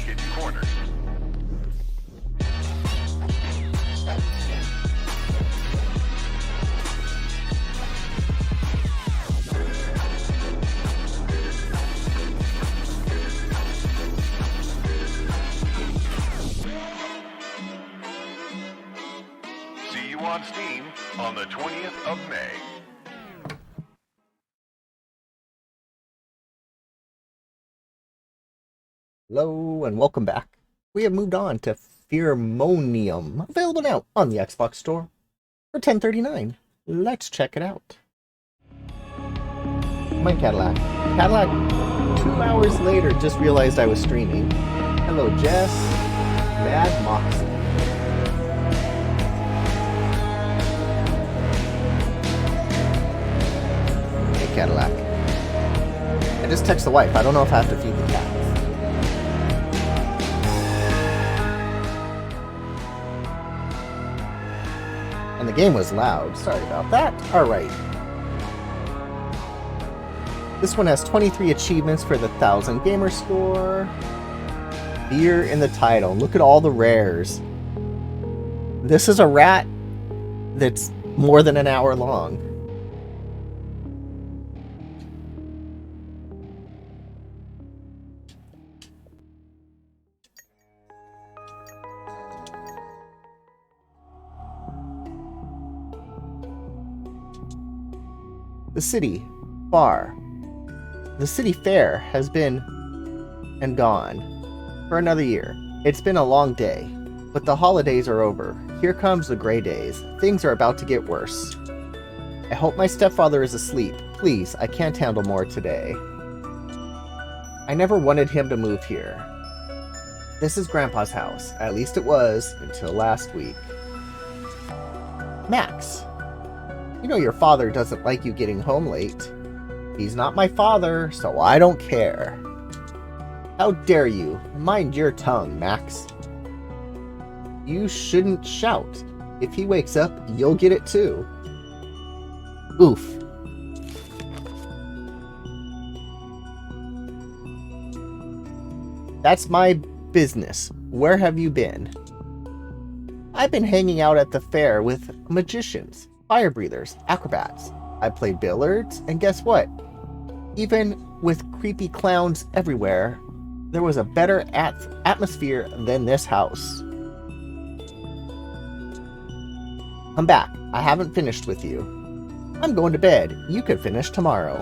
getting cornered. See you on Steam on the 20th of May. Hello and welcome back. We have moved on to Fearmonium, available now on the Xbox Store for $10.39. Let's check it out. My Cadillac. Cadillac, 2 hours later, just realized I was streaming. Hello, Jess. Mad Moxie. Hey, Cadillac. I just text the wife. I don't know if I have to feed the cats. And the game was loud. Sorry about that. Alright. This one has 23 achievements for the 1000 gamer score. Beer in the title. Look at all the rares. This is a rat that's more than an hour long. The city, far. The city fair has been and gone for another year. It's been a long day, but the holidays are over. Here comes the gray days. Things are about to get worse. I hope my stepfather is asleep. Please, I can't handle more today. I never wanted him to move here. This is Grandpa's house. At least it was until last week. Max. You know your father doesn't like you getting home late. He's not my father, so I don't care. How dare you? Mind your tongue, Max. You shouldn't shout. If he wakes up, you'll get it too. Oof. That's my business. Where have you been? I've been hanging out at the fair with magicians, fire breathers, acrobats. I played billiards, and guess what? Even with creepy clowns everywhere, there was a better atmosphere than this house. Come back. I haven't finished with you. I'm going to bed. You can finish tomorrow.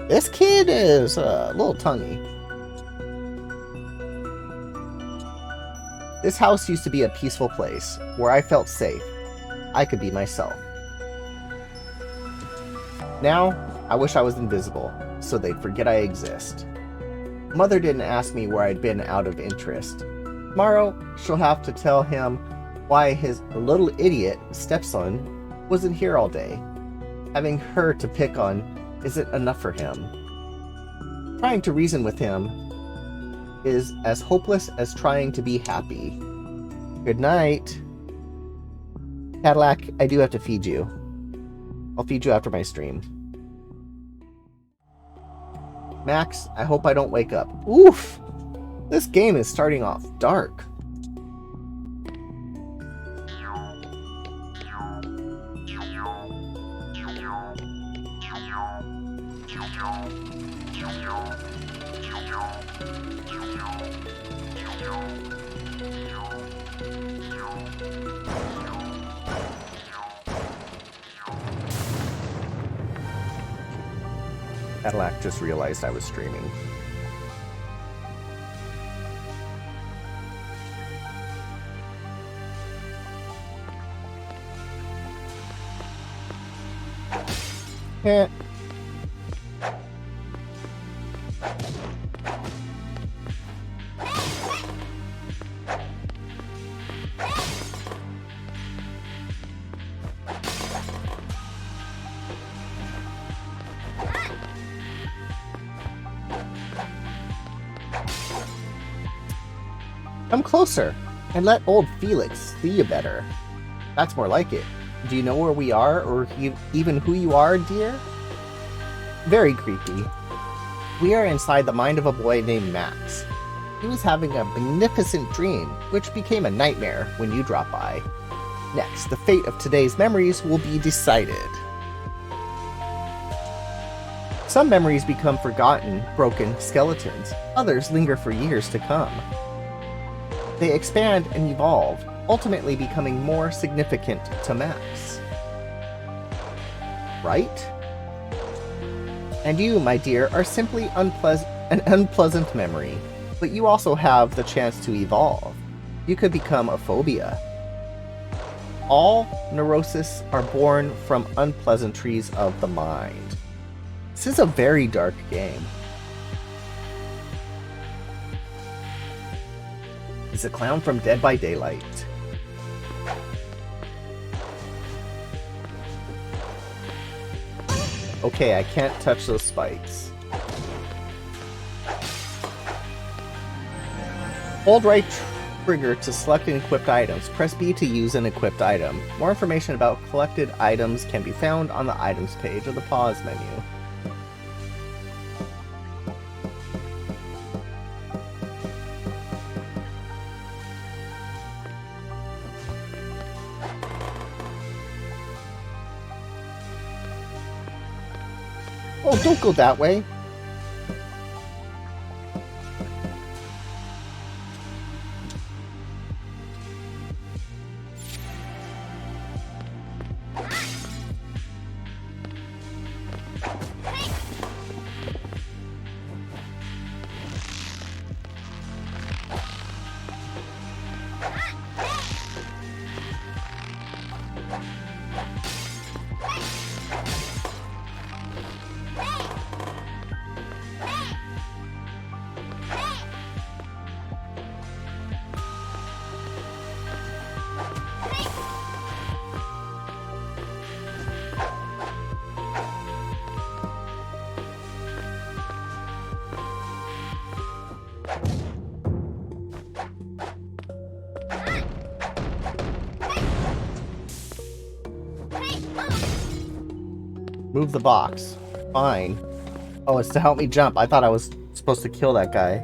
This kid is a little tonguey. This house used to be a peaceful place where I felt safe. I could be myself. Now, I wish I was invisible, so they'd forget I exist. Mother didn't ask me where I'd been out of interest. Tomorrow, she'll have to tell him why his little idiot stepson wasn't here all day. Having her to pick on isn't enough for him. Trying to reason with him is as hopeless as trying to be happy. Good night. Cadillac, I do have to feed you. I'll feed you after my stream. Max, I hope I don't wake up. Oof! This game is starting off dark. Cadillac just realized I was streaming. Eh. Come closer, and let old Felix see you better. That's more like it. Do you know where we are, or even who you are, dear? Very creepy. We are inside the mind of a boy named Max. He was having a magnificent dream, which became a nightmare when you dropped by. Next, the fate of today's memories will be decided. Some memories become forgotten, broken skeletons. Others linger for years to come. They expand and evolve, ultimately becoming more significant to Max. Right? And you, my dear, are simply an unpleasant memory, but you also have the chance to evolve. You could become a phobia. All neuroses are born from unpleasantries of the mind. This is a very dark game. It's a clown from Dead by Daylight. Okay, I can't touch those spikes. Hold right trigger to select and equip items. Press B to use an equipped item. More information about collected items can be found on the items page of the pause menu. Oh, don't go that way. Move the box. Fine. Oh, it's to help me jump. I thought I was supposed to kill that guy.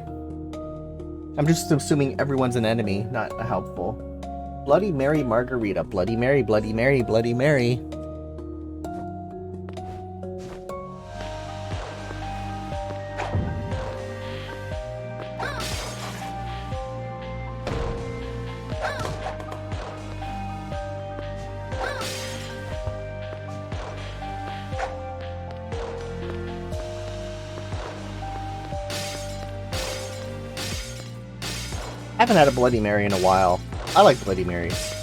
I'm just assuming everyone's an enemy, not helpful. Bloody Mary Margarita. Bloody Mary, Bloody Mary, Bloody Mary. I haven't had a Bloody Mary in a while. I like Bloody Marys.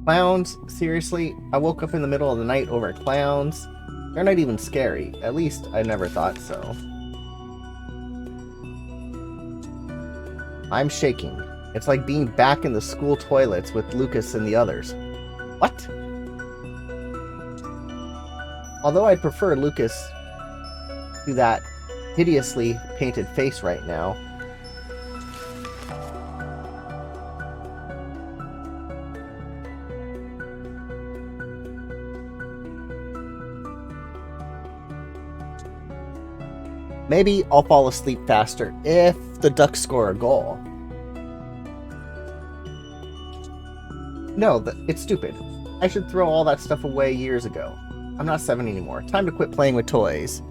Clowns? Seriously? I woke up in the middle of the night over clowns? They're not even scary. At least I never thought so. I'm shaking. It's like being back in the school toilets with Lucas and the others. What? Although I'd prefer Lucas to that hideously painted face right now. Maybe I'll fall asleep faster if the Ducks score a goal. No, it's stupid. I should throw all that stuff away years ago. I'm not 7 anymore. Time to quit playing with toys.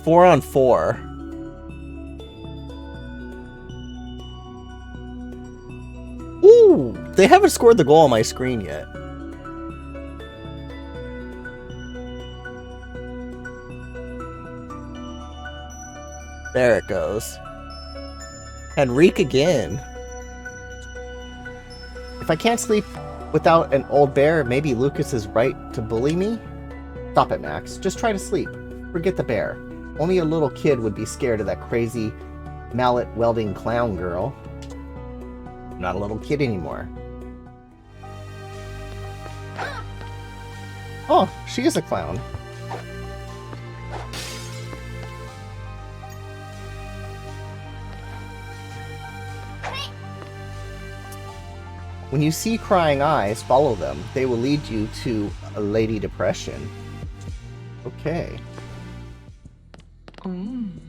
Four on 4. Ooh! They haven't scored the goal on my screen yet. There it goes. Henrique again. If I can't sleep without an old bear, maybe Lucas is right to bully me? Stop it, Max. Just try to sleep. Forget the bear. Only a little kid would be scared of that crazy mallet-welding clown girl. I'm not a little kid anymore. Oh, she is a clown. When you see crying eyes, follow them. They will lead you to a Lady Depression. Okay.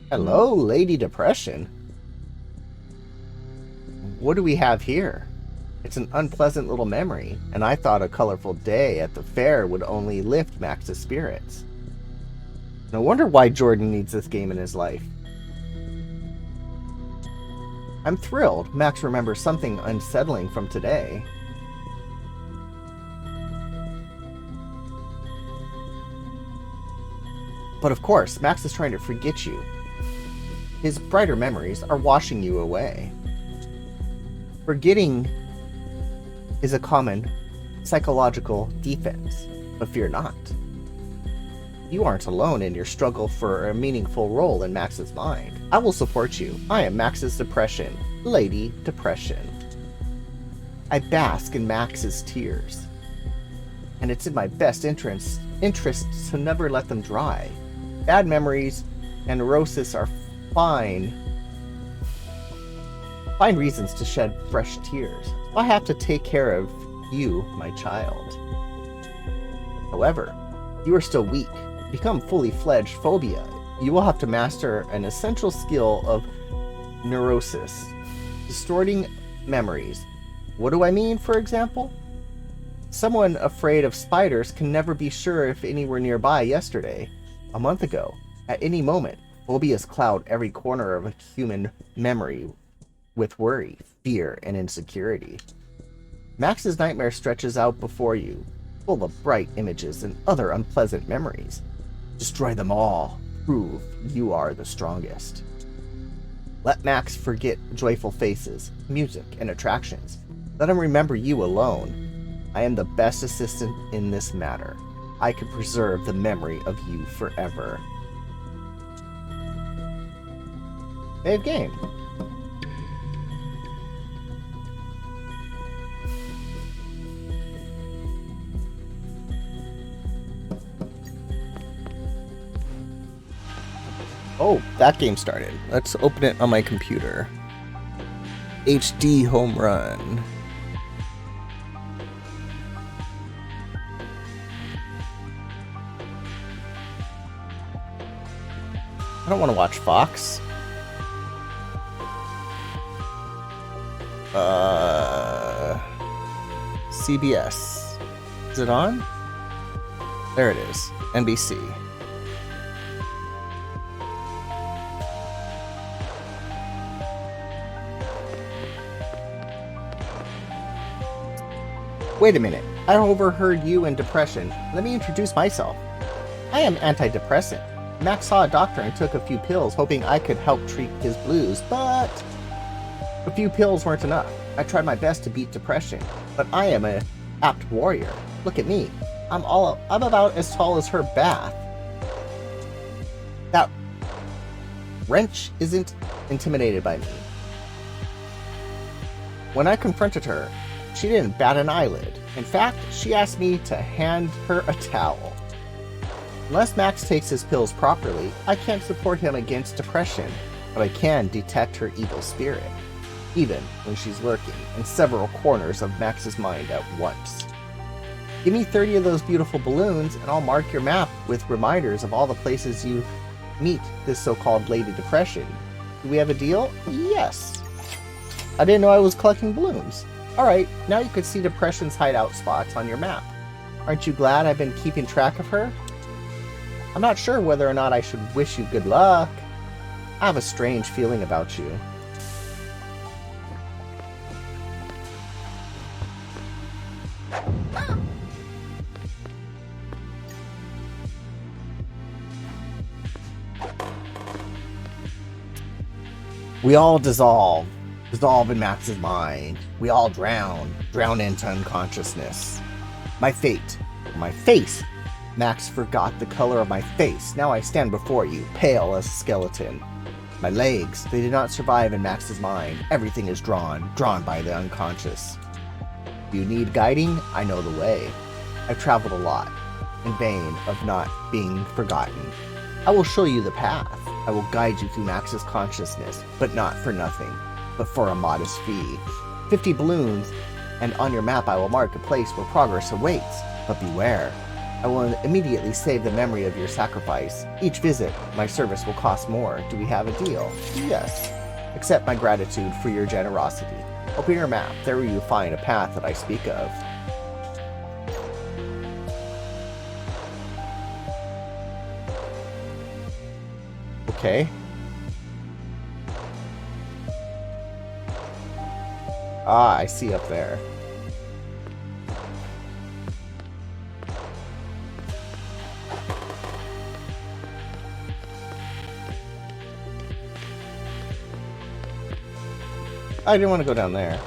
Hello, Lady Depression. What do we have here? It's an unpleasant little memory, and I thought a colorful day at the fair would only lift Max's spirits. No wonder why Jordan needs this game in his life. I'm thrilled Max remembers something unsettling from today. But of course, Max is trying to forget you. His brighter memories are washing you away. Forgetting is a common psychological defense, but fear not. You aren't alone in your struggle for a meaningful role in Max's mind. I will support you. I am Max's Depression, Lady Depression. I bask in Max's tears, and it's in my best interest to never let them dry. Bad memories and neurosis are fine reasons to shed fresh tears. I have to take care of you, my child. However, you are still weak. To become fully fledged phobia, you will have to master an essential skill of neurosis, distorting memories. What do I mean, for example? Someone afraid of spiders can never be sure if any were nearby yesterday, a month ago. At any moment, phobias cloud every corner of a human memory with worry, fear, and insecurity. Max's nightmare stretches out before you, full of bright images and other unpleasant memories. Destroy them all. Prove you are the strongest. Let Max forget joyful faces, music, and attractions. Let him remember you alone. I am the best assistant in this matter. I can preserve the memory of you forever. Save game. Oh, that game started. Let's open it on my computer. HD home run. I don't want to watch Fox. CBS. Is it on? There it is. NBC. Wait a minute, I overheard you in depression. Let me introduce myself. I am antidepressant. Max saw a doctor and took a few pills, hoping I could help treat his blues, but a few pills weren't enough. I tried my best to beat depression, but I am an apt warrior. Look at me. I'm about as tall as her bath. That wrench isn't intimidated by me. When I confronted her, she didn't bat an eyelid. In fact, she asked me to hand her a towel. Unless Max takes his pills properly, I can't support him against depression, but I can detect her evil spirit, even when she's lurking in several corners of Max's mind at once. Give me 30 of those beautiful balloons, and I'll mark your map with reminders of all the places you meet this so-called Lady Depression. Do we have a deal? Yes. I didn't know I was collecting balloons. Alright, now you can see Depression's hideout spots on your map. Aren't you glad I've been keeping track of her? I'm not sure whether or not I should wish you good luck. I have a strange feeling about you. We all dissolve in Max's mind. We all drown into unconsciousness. My fate, my face. Max forgot the color of my face. Now I stand before you, pale as a skeleton. My legs, they did not survive in Max's mind. Everything is drawn by the unconscious. Do you need guiding? I know the way. I've traveled a lot. in vain of not being forgotten. I will show you the path. I will guide you through Max's consciousness, but not for nothing, but for a modest fee. 50 balloons, and on your map I will mark a place where progress awaits. But beware, I will immediately save the memory of your sacrifice. Each visit, my service will cost more. Do we have a deal? Yes. Accept my gratitude for your generosity. Open your map. There you find a path that I speak of. Okay. Ah, I see up there. I didn't want to go down there.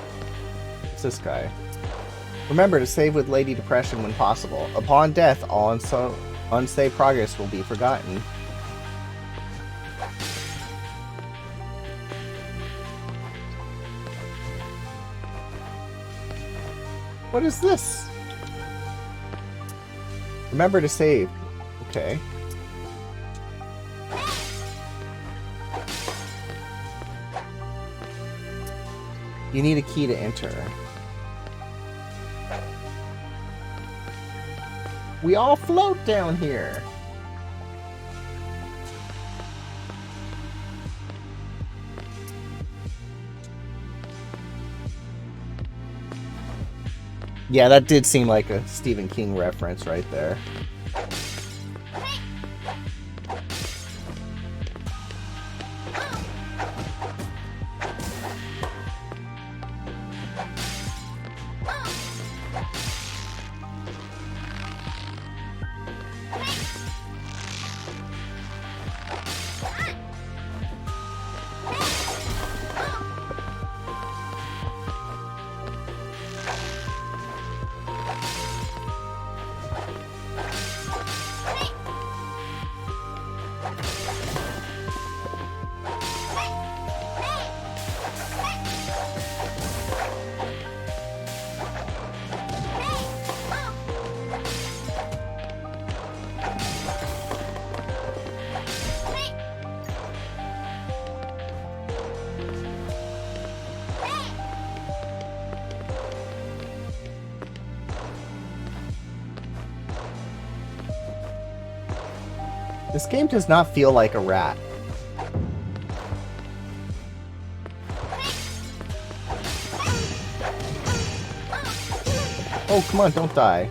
It's this guy. Remember to save with Lady Depression when possible. Upon death, all unsaved progress will be forgotten. What is this? Remember to save. Okay. You need a key to enter. We all float down here. Yeah, that did seem like a Stephen King reference right there. This game does not feel like a rat. Oh, come on, don't die.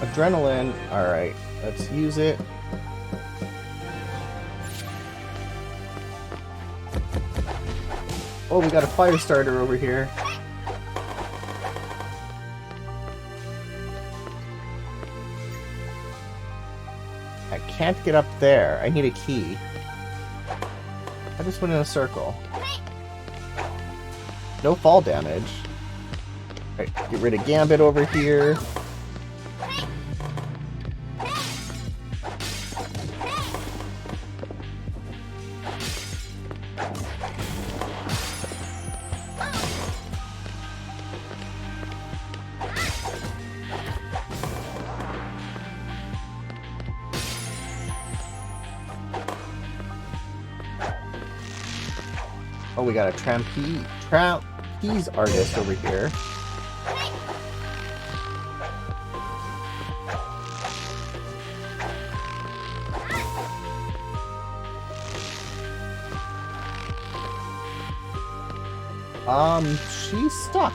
Adrenaline. Alright, let's use it. Oh, we got a fire starter over here. I can't get up there. I need a key. I just went in a circle. No fall damage. Alright, get rid of Gambit over here. Oh, we got a trapeze artist over here. She's stuck.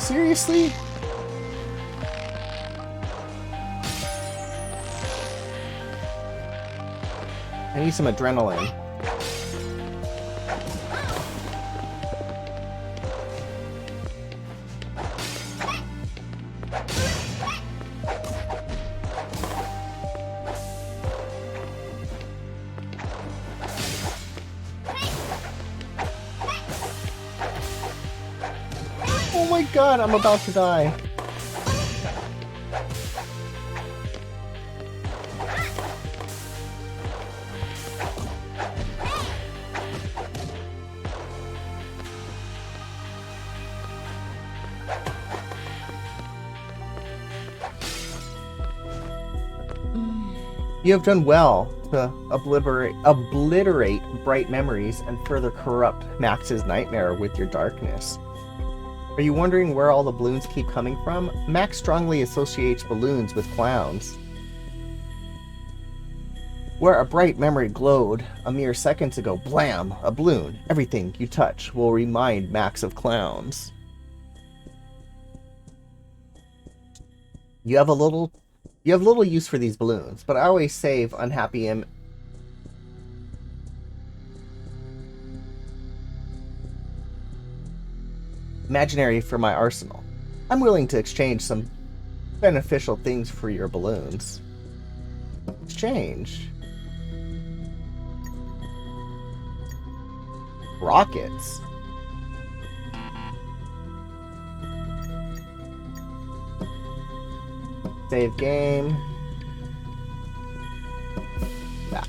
Seriously? I need some adrenaline. god, I'm about to die. You have done well to obliterate bright memories and further corrupt Max's nightmare with your darkness. Are you wondering where all the balloons keep coming from? Max strongly associates balloons with clowns. Where a bright memory glowed a mere seconds ago, blam, a balloon. Everything you touch will remind Max of clowns. You have little use for these balloons, but I always save unhappy imaginary for my arsenal. I'm willing to exchange some beneficial things for your balloons. Exchange. Rockets. Save game. Back.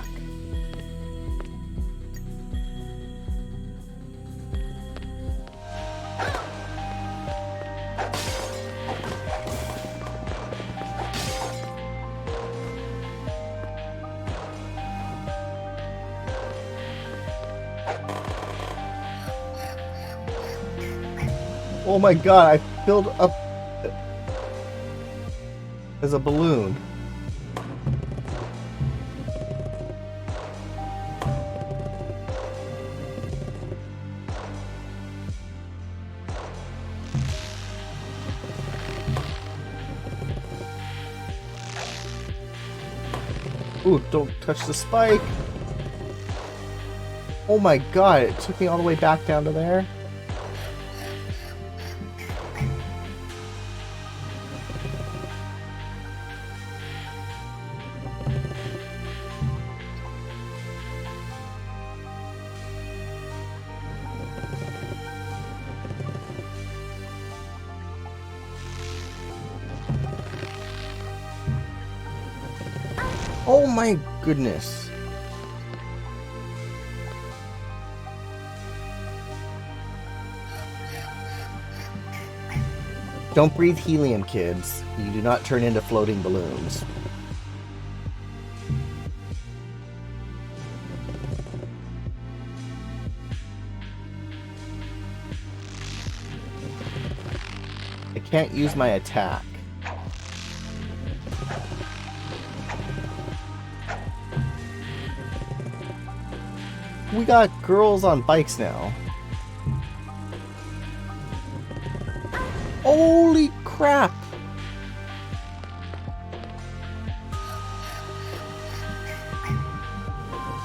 Oh my god, I filled up as a balloon. Ooh, don't touch the spike. Oh my god, it took me all the way back down to there. Oh my goodness. Don't breathe helium, kids. You do not turn into floating balloons. I can't use my attack. We got girls on bikes now. Holy crap!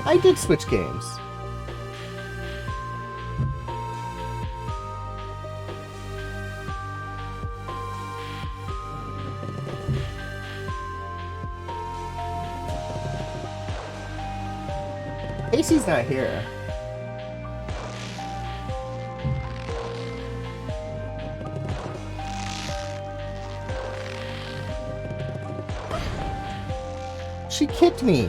I did switch games. Casey's not here. She kicked me.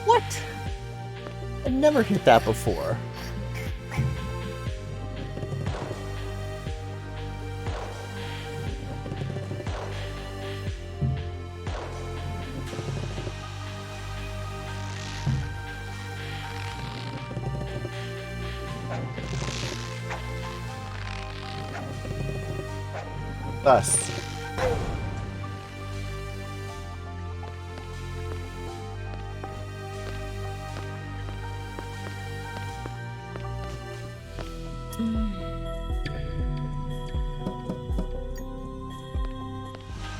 What? I've never hit that before. Us.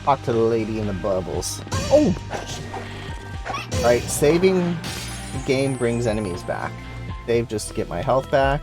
Talk to the lady in the bubbles. Oh! Alright, saving the game brings enemies back. Save just to get my health back.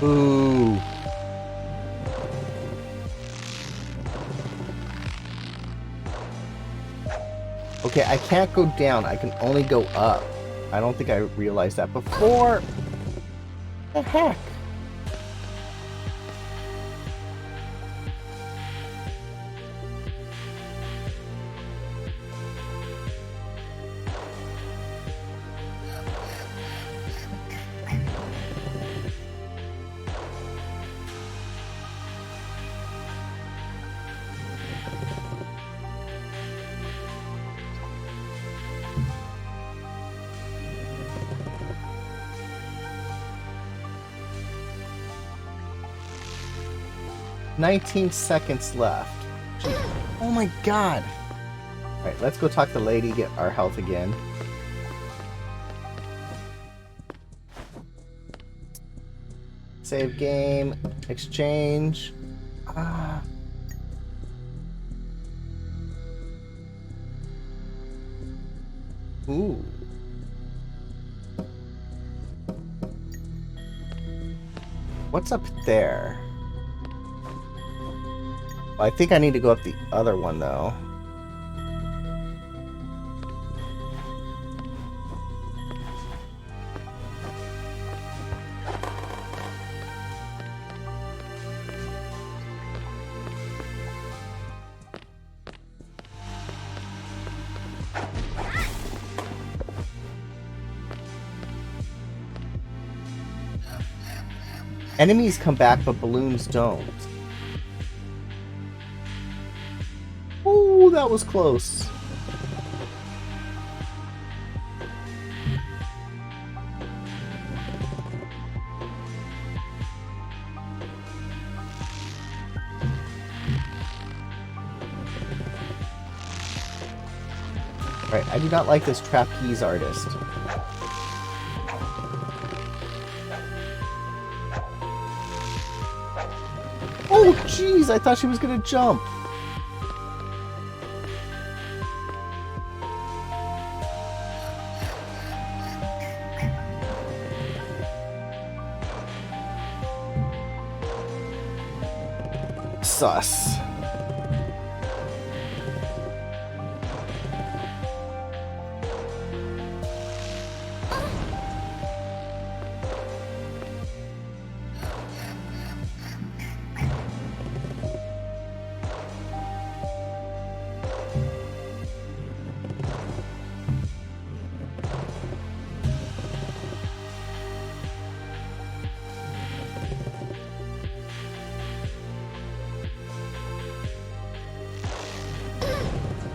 Ooh. Okay, I can't go down. I can only go up. I don't think I realized that before. The heck? "19 seconds left." Gee. Oh my god. Alright, let's go talk to the lady, get our health again. Save game. Exchange. Ah. Ooh. What's up there? I think I need to go up the other one, though. Enemies come back, but balloons don't. Ooh, that was close. Right, I do not like this trapeze artist. Oh, jeez, I thought she was gonna jump. Sus.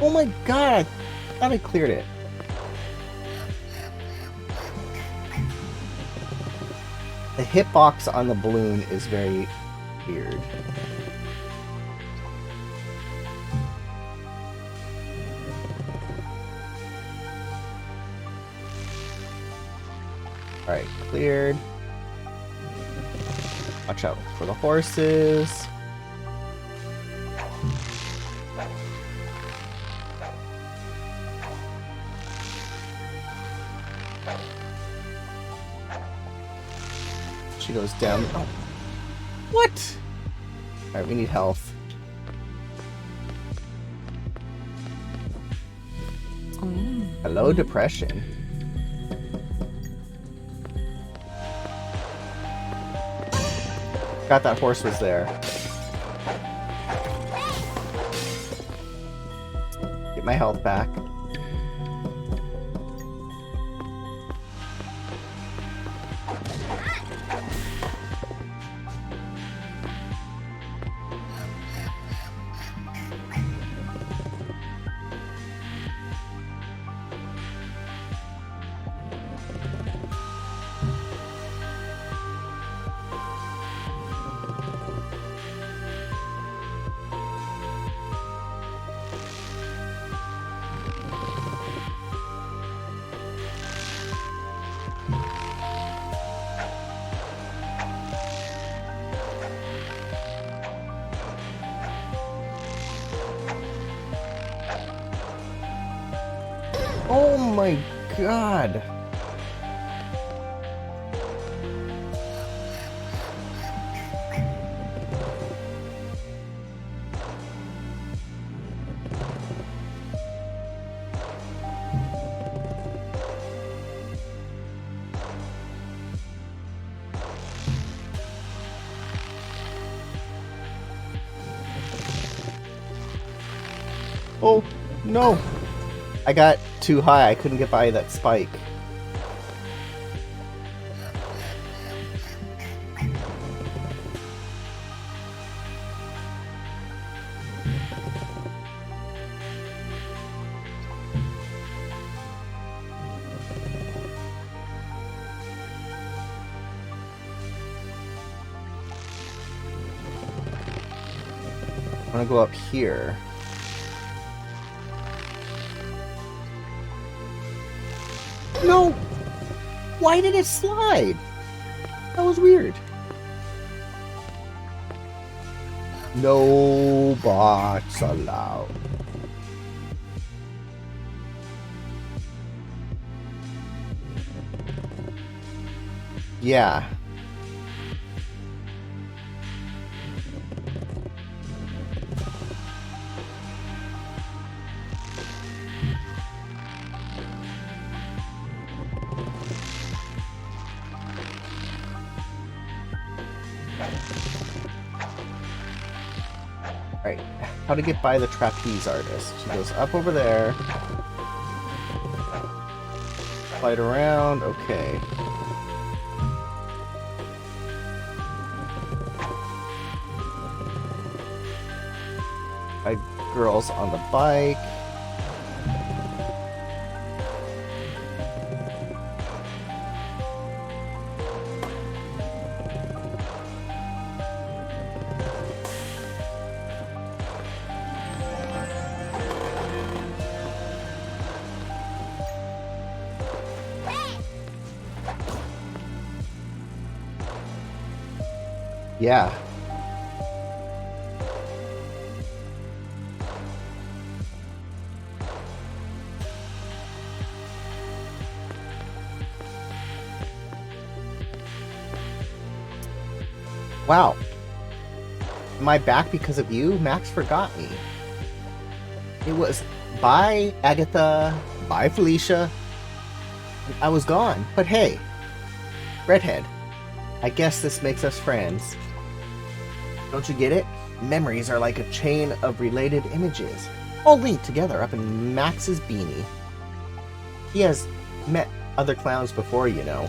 Oh my god, I thought I cleared it. The hitbox on the balloon is very weird. Alright, cleared. Watch out for the horses. She goes down. Oh. What? Alright, we need health. Hello, depression. Forgot that horse was there. my health back. Oh my god! Oh, no! I got too high. I couldn't get by that spike. I'm gonna go up here. No! Why did it slide? That was weird. No bots allowed. Yeah. Alright, how to get by the trapeze artist. She goes up over there. Slide around, okay. Girls on the bike. Yeah. Wow. Am I back because of you? Max forgot me. It was bye, Agatha. Bye, Felicia. I was gone. But hey, Redhead. I guess this makes us friends. Don't you get it? Memories are like a chain of related images, all linked together up in Max's beanie. He has met other clowns before, you know.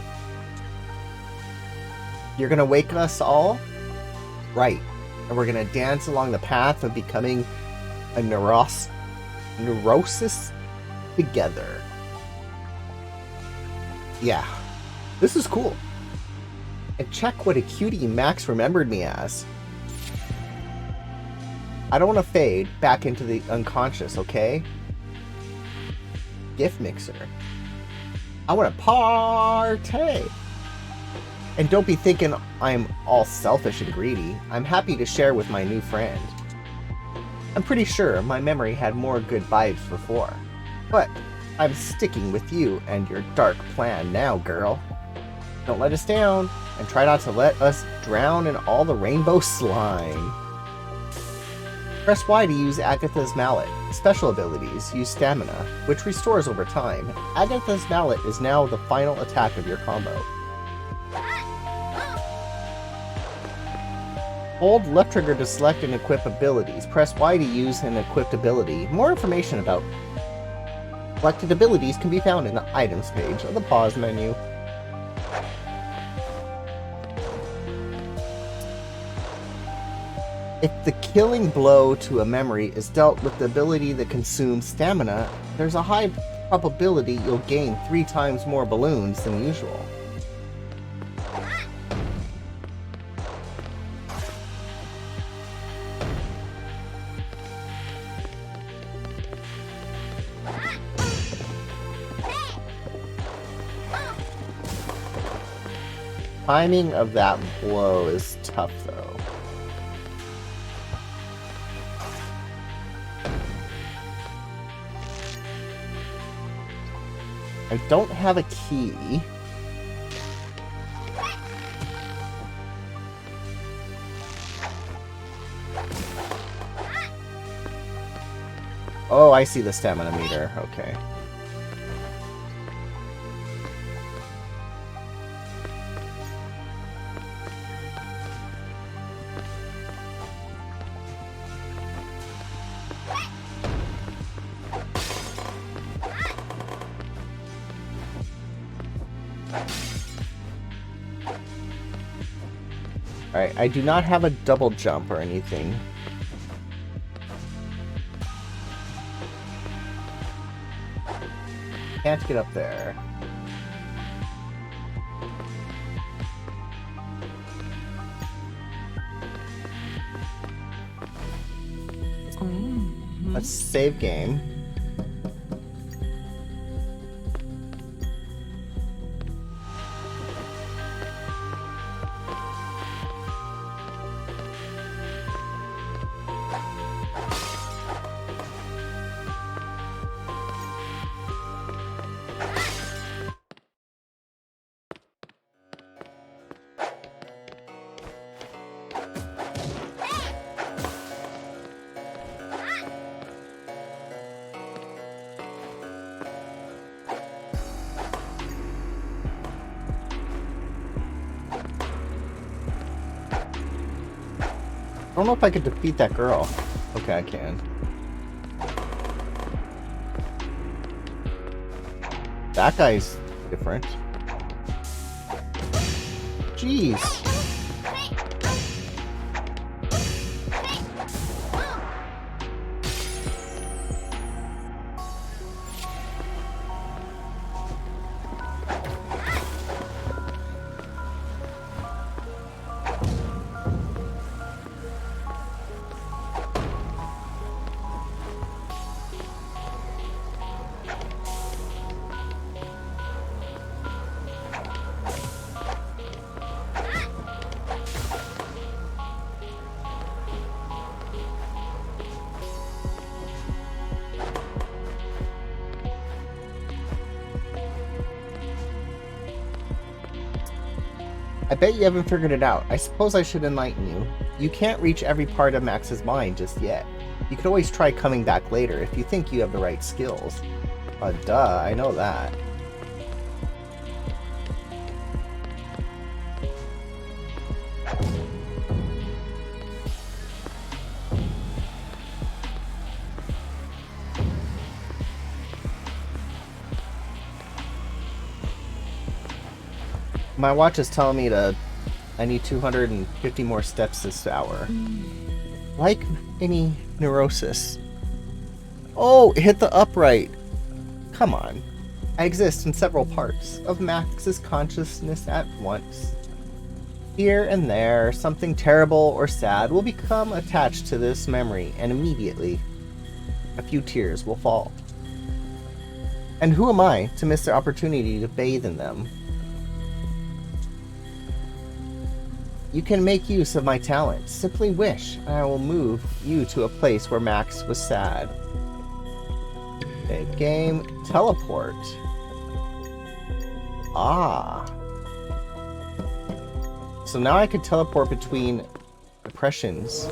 You're gonna wake us all? Right. And we're gonna dance along the path of becoming a neurosis together. Yeah. This is cool. And check what a cutie Max remembered me as. I don't want to fade back into the unconscious, okay? Gift mixer. I want to partay. And don't be thinking I'm all selfish and greedy. I'm happy to share with my new friend. I'm pretty sure my memory had more good vibes before. But I'm sticking with you and your dark plan now, girl. Don't let us down, and try not to let us drown in all the rainbow slime. Press Y to use Agatha's mallet. Special abilities use stamina, which restores over time. Agatha's mallet is now the final attack of your combo. Hold left trigger to select and equip abilities. Press Y to use an equipped ability. More information about selected abilities can be found in the items page of the pause menu. If the killing blow to a memory is dealt with the ability that consumes stamina, there's a high probability you'll gain 3 times more balloons than usual. Timing of that blow is tough, though. I don't have a key. Oh, I see the stamina meter. Okay. Alright, I do not have a double jump or anything. Can't get up there. Let's save game. I don't know if I could defeat that girl. Okay, I can. That guy's different. Jeez. I bet you haven't figured it out. I suppose I should enlighten you. You can't reach every part of Max's mind just yet. You could always try coming back later if you think you have the right skills. Duh, I know that. My watch is telling me I need 250 more steps this hour. Like any neurosis. Oh, it hit the upright. Come on. I exist in several parts of Max's consciousness at once. Here and there, something terrible or sad will become attached to this memory, and immediately, a few tears will fall. And who am I to miss the opportunity to bathe in them? You can make use of my talent. Simply wish, and I will move you to a place where Max was sad. Save game. Teleport. Ah. So now I can teleport between depressions.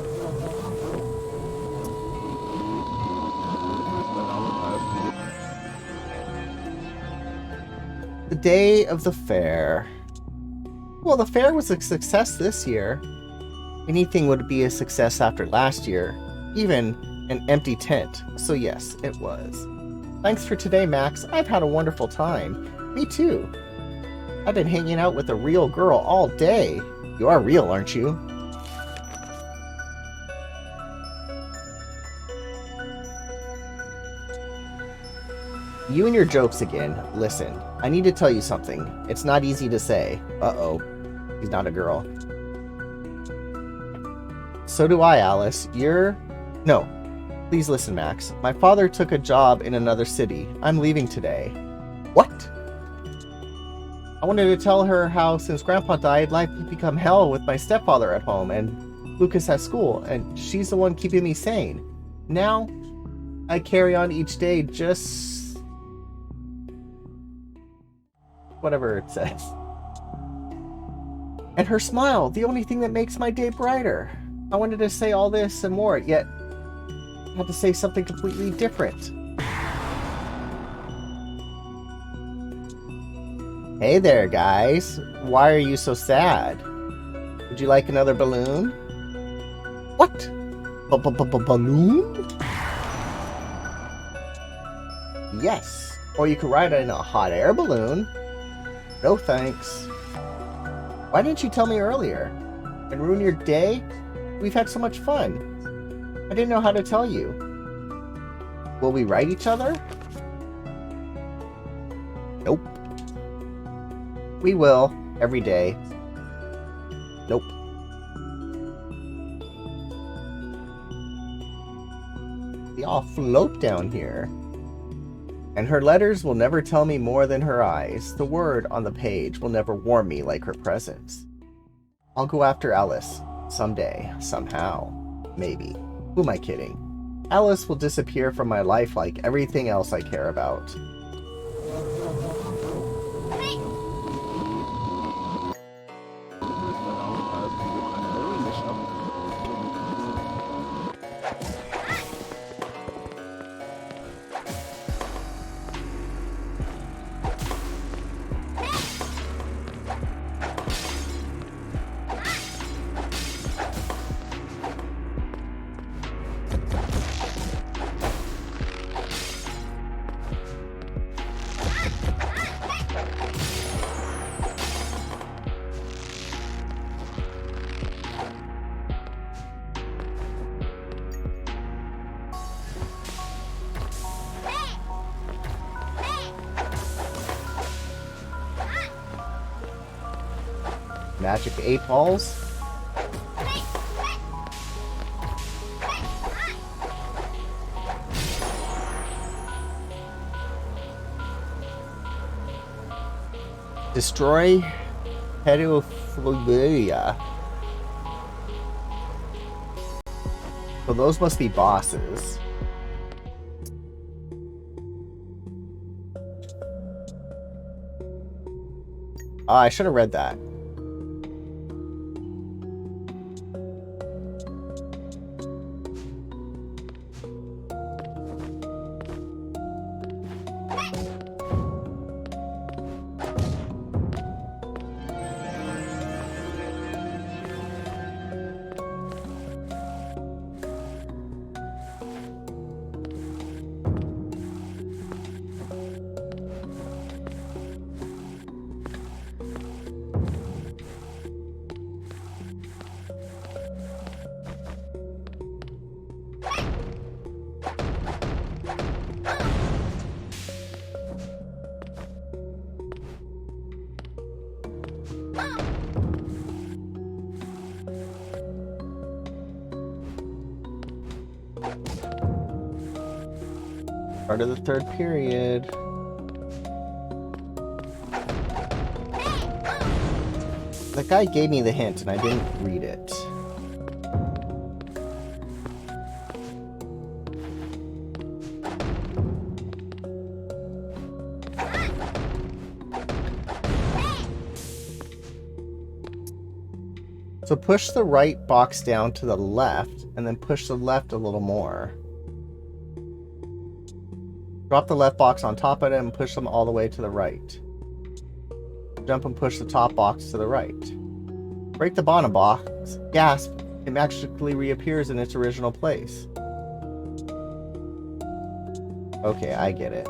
The day of the fair. Well, the fair was a success this year. Anything would be a success after last year, even an empty tent. So yes, it was. Thanks for today, Max. I've had a wonderful time. Me too. I've been hanging out with a real girl all day. You are real, aren't you? You and your jokes again. Listen, I need to tell you something. It's not easy to say. Uh-oh. He's not a girl. So do I, Alice. No. Please listen, Max. My father took a job in another city. I'm leaving today. What? I wanted to tell her how since Grandpa died, life had become hell with my stepfather at home and Lucas at school, and she's the one keeping me sane. Now, I carry on each day just... whatever it says. And her smile, the only thing that makes my day brighter. I wanted to say all this and more, yet I had to say something completely different. Hey there, guys. Why are you so sad? Would you like another balloon? What? Balloon? Yes. Or you could ride in a hot air balloon. No thanks. Why didn't you tell me earlier? And ruin your day? We've had so much fun. I didn't know how to tell you. Will we write each other? Nope. We will, every day. Nope. They all float down here. And her letters will never tell me more than her eyes. The word on the page will never warm me like her presence. I'll go after Alice. Someday. Somehow. Maybe. Who am I kidding? Alice will disappear from my life like everything else I care about. Magic 8 balls. Destroy Pedophilia. So those must be bosses. I should have read that. Start of the third period. The guy gave me the hint and I didn't read it. So push the right box down to the left and then push the left a little more. Drop the left box on top of it and push them all the way to the right. Jump and push the top box to the right. Break the bottom box. Gasp it magically reappears in its original place. Okay, I get it.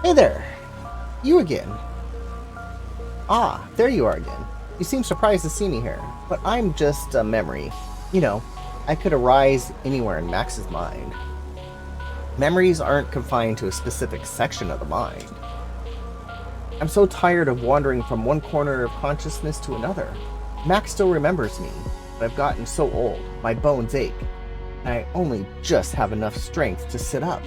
Hey there! You again. Ah, there you are again. You seem surprised to see me here, but I'm just a memory. You know, I could arise anywhere in Max's mind. Memories aren't confined to a specific section of the mind. I'm so tired of wandering from one corner of consciousness to another. Max still remembers me, but I've gotten so old, my bones ache, and I only just have enough strength to sit up.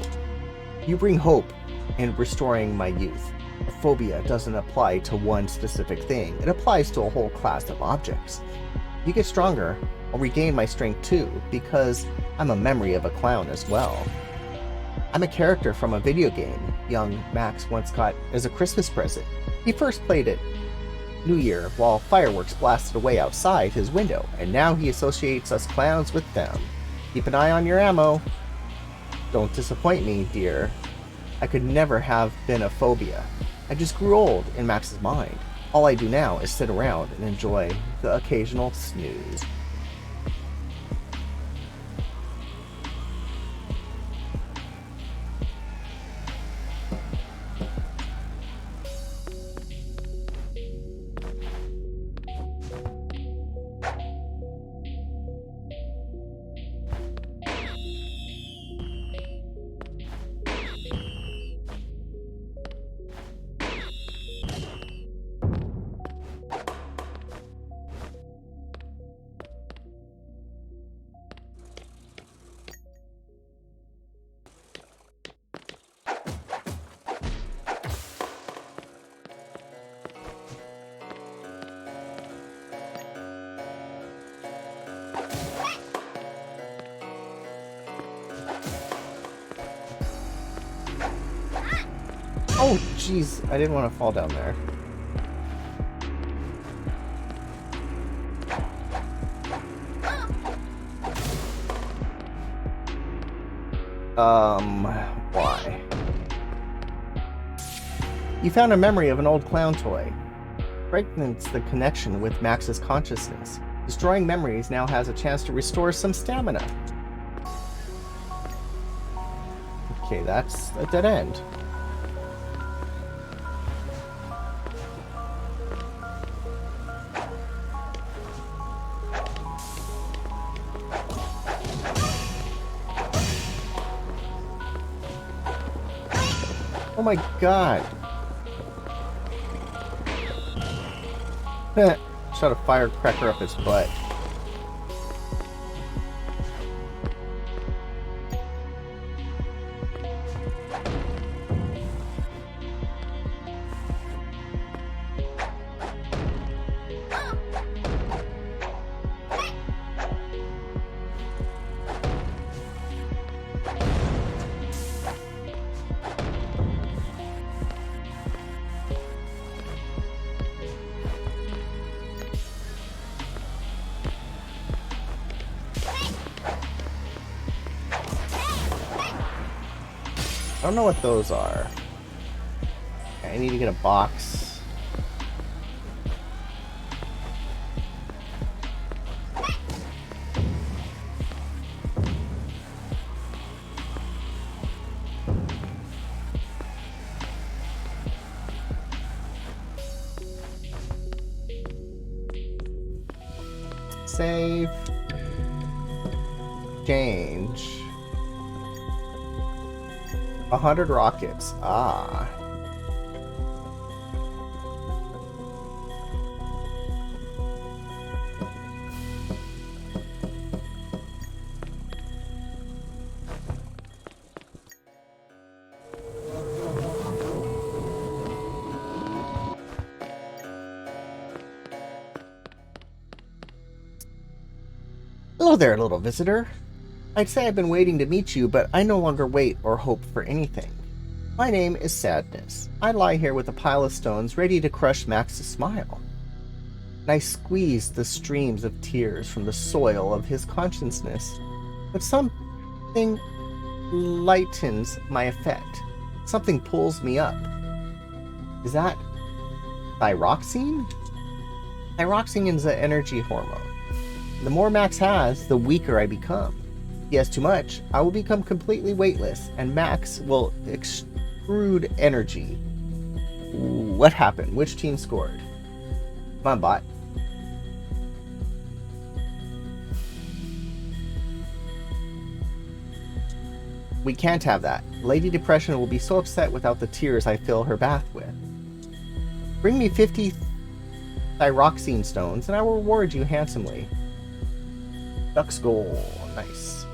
You bring hope in restoring my youth. A phobia doesn't apply to one specific thing, it applies to a whole class of objects. You get stronger, I'll regain my strength too, because I'm a memory of a clown as well. I'm a character from a video game young Max once got as a Christmas present. He first played it New Year while fireworks blasted away outside his window, and now he associates us clowns with them. Keep an eye on your ammo. Don't disappoint me, dear. I could never have been a phobia. I just grew old in Max's mind. All I do now is sit around and enjoy the occasional snooze. Oh, jeez, I didn't want to fall down there. Why? You found a memory of an old clown toy. Fragments the connection with Max's consciousness. Destroying memories now has a chance to restore some stamina. Okay, that's a dead end. Oh my god. Shot a firecracker up his butt. I don't know what those are. I need to get a box. Save. Change. 100 rockets. Ah. Hello there, little visitor. I'd say I've been waiting to meet you, but I no longer wait or hope for anything. My name is Sadness. I lie here with a pile of stones ready to crush Max's smile. And I squeeze the streams of tears from the soil of his consciousness, but something lightens my effect. Something pulls me up. Is that thyroxine? Thyroxine is an energy hormone. The more Max has, the weaker I become. If he has too much, I will become completely weightless, and Max will extrude energy. What happened? Which team scored? Come on, bot. We can't have that. Lady Depression will be so upset without the tears I fill her bath with. Bring me 50 thyroxine stones, and I will reward you handsomely. Duck's goal. Nice.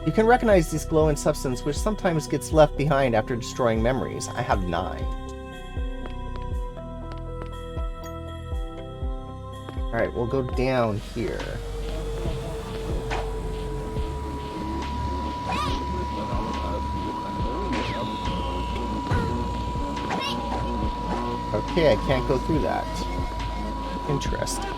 You can recognize this glowing substance which sometimes gets left behind after destroying memories. I have 9. Alright, we'll go down here. Okay, I can't go through that. Interesting.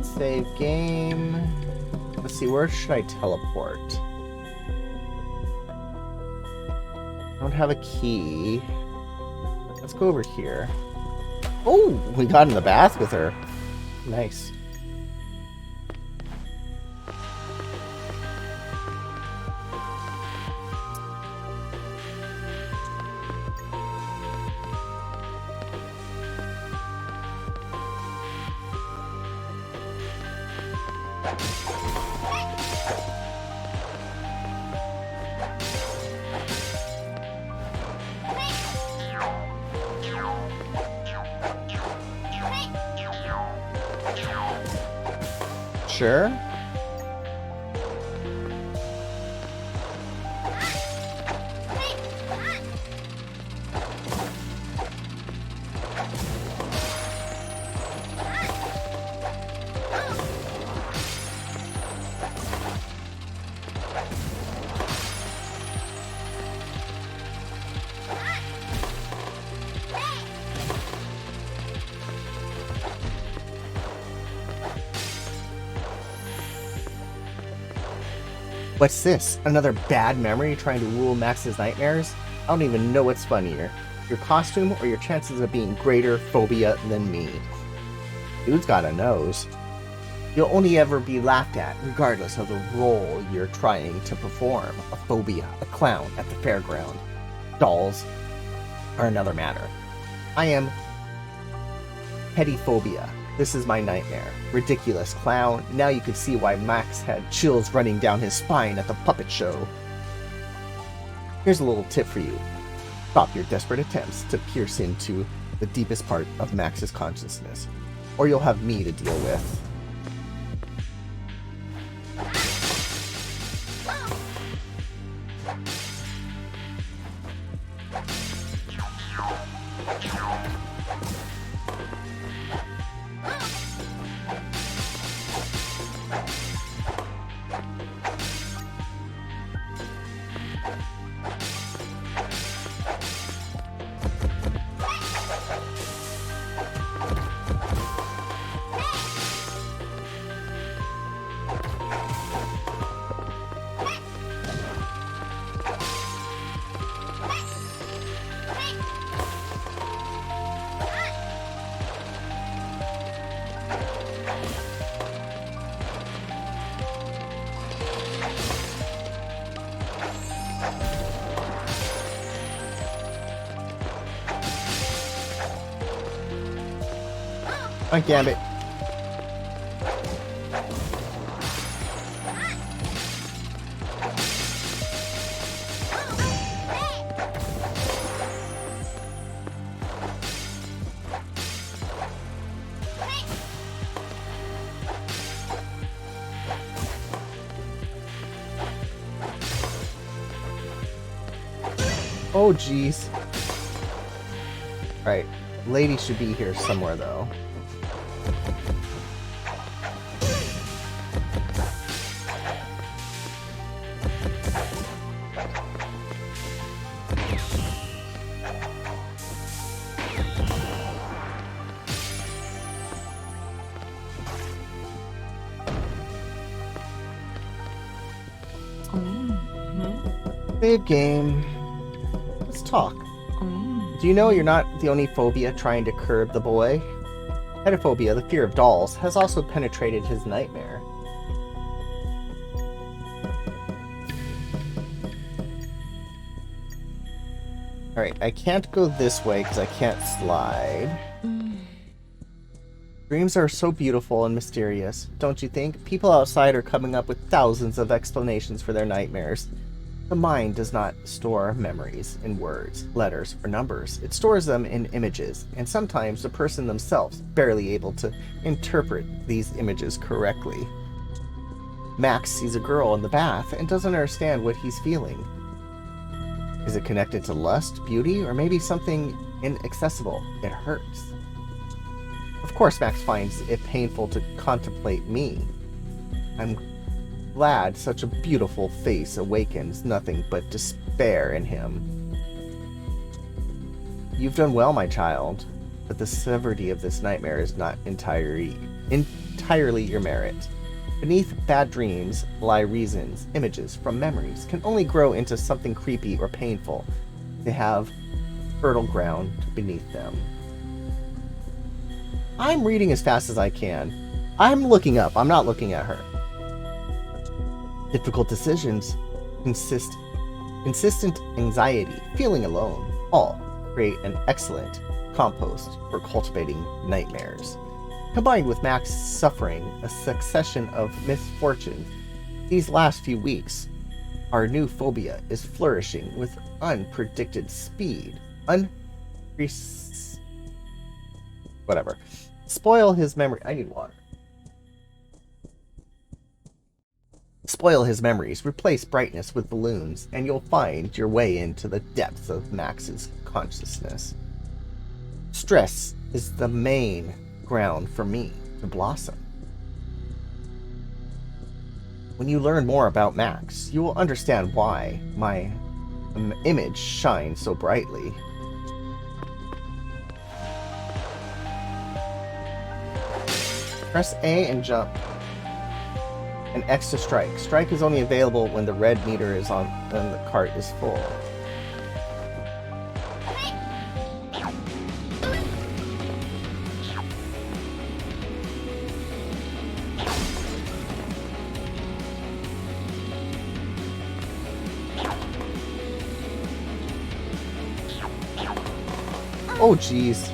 Save game. Let's see, where should I teleport? I don't have a key. Let's go over here. Oh, we got in the bath with her. Nice. Sure. What's this? Another bad memory trying to rule Max's nightmares? I don't even know what's funnier. Your costume or your chances of being greater phobia than me? Dude's got a nose. You'll only ever be laughed at, regardless of the role you're trying to perform. A phobia, a clown at the fairground. Dolls are another matter. I am petty phobia. This is my nightmare. Ridiculous clown. Now you can see why Max had chills running down his spine at the puppet show. Here's a little tip for you. Stop your desperate attempts to pierce into the deepest part of Max's consciousness, or you'll have me to deal with. Oh, Gambit. Oh, jeez. Alright. Lady should be here somewhere, though. Save game. Let's talk. Do you know you're not the only phobia trying to curb the boy? Heterophobia, the fear of dolls, has also penetrated his nightmare. Alright, I can't go this way because I can't slide. Dreams are so beautiful and mysterious, don't you think? People outside are coming up with thousands of explanations for their nightmares. The mind does not store memories in words, letters, or numbers. It stores them in images, and sometimes the person themselves barely able to interpret these images correctly. Max sees a girl in the bath and doesn't understand what he's feeling. Is it connected to lust, beauty, or maybe something inaccessible? It hurts. Of course, Max finds it painful to contemplate me. I'm glad such a beautiful face awakens nothing but despair in him. You've done well, my child, but the severity of this nightmare is not entirely your merit. Beneath bad dreams lie reasons. Images from memories can only grow into something creepy or painful. They have fertile ground beneath them. I'm reading as fast as I can. I'm looking up. I'm not looking at her. Difficult decisions, consistent anxiety, feeling alone, all create an excellent compost for cultivating nightmares. Combined with Max suffering a succession of misfortunes these last few weeks, our new phobia is flourishing with unpredicted speed. Whatever. Spoil his memory. I need water. Spoil his memories, replace brightness with balloons, and you'll find your way into the depths of Max's consciousness. Stress is the main ground for me to blossom. When you learn more about Max, you will understand why my image shines so brightly. Press A and jump, and X to strike. Strike is only available when the red meter is on and the cart is full. Oh, jeez.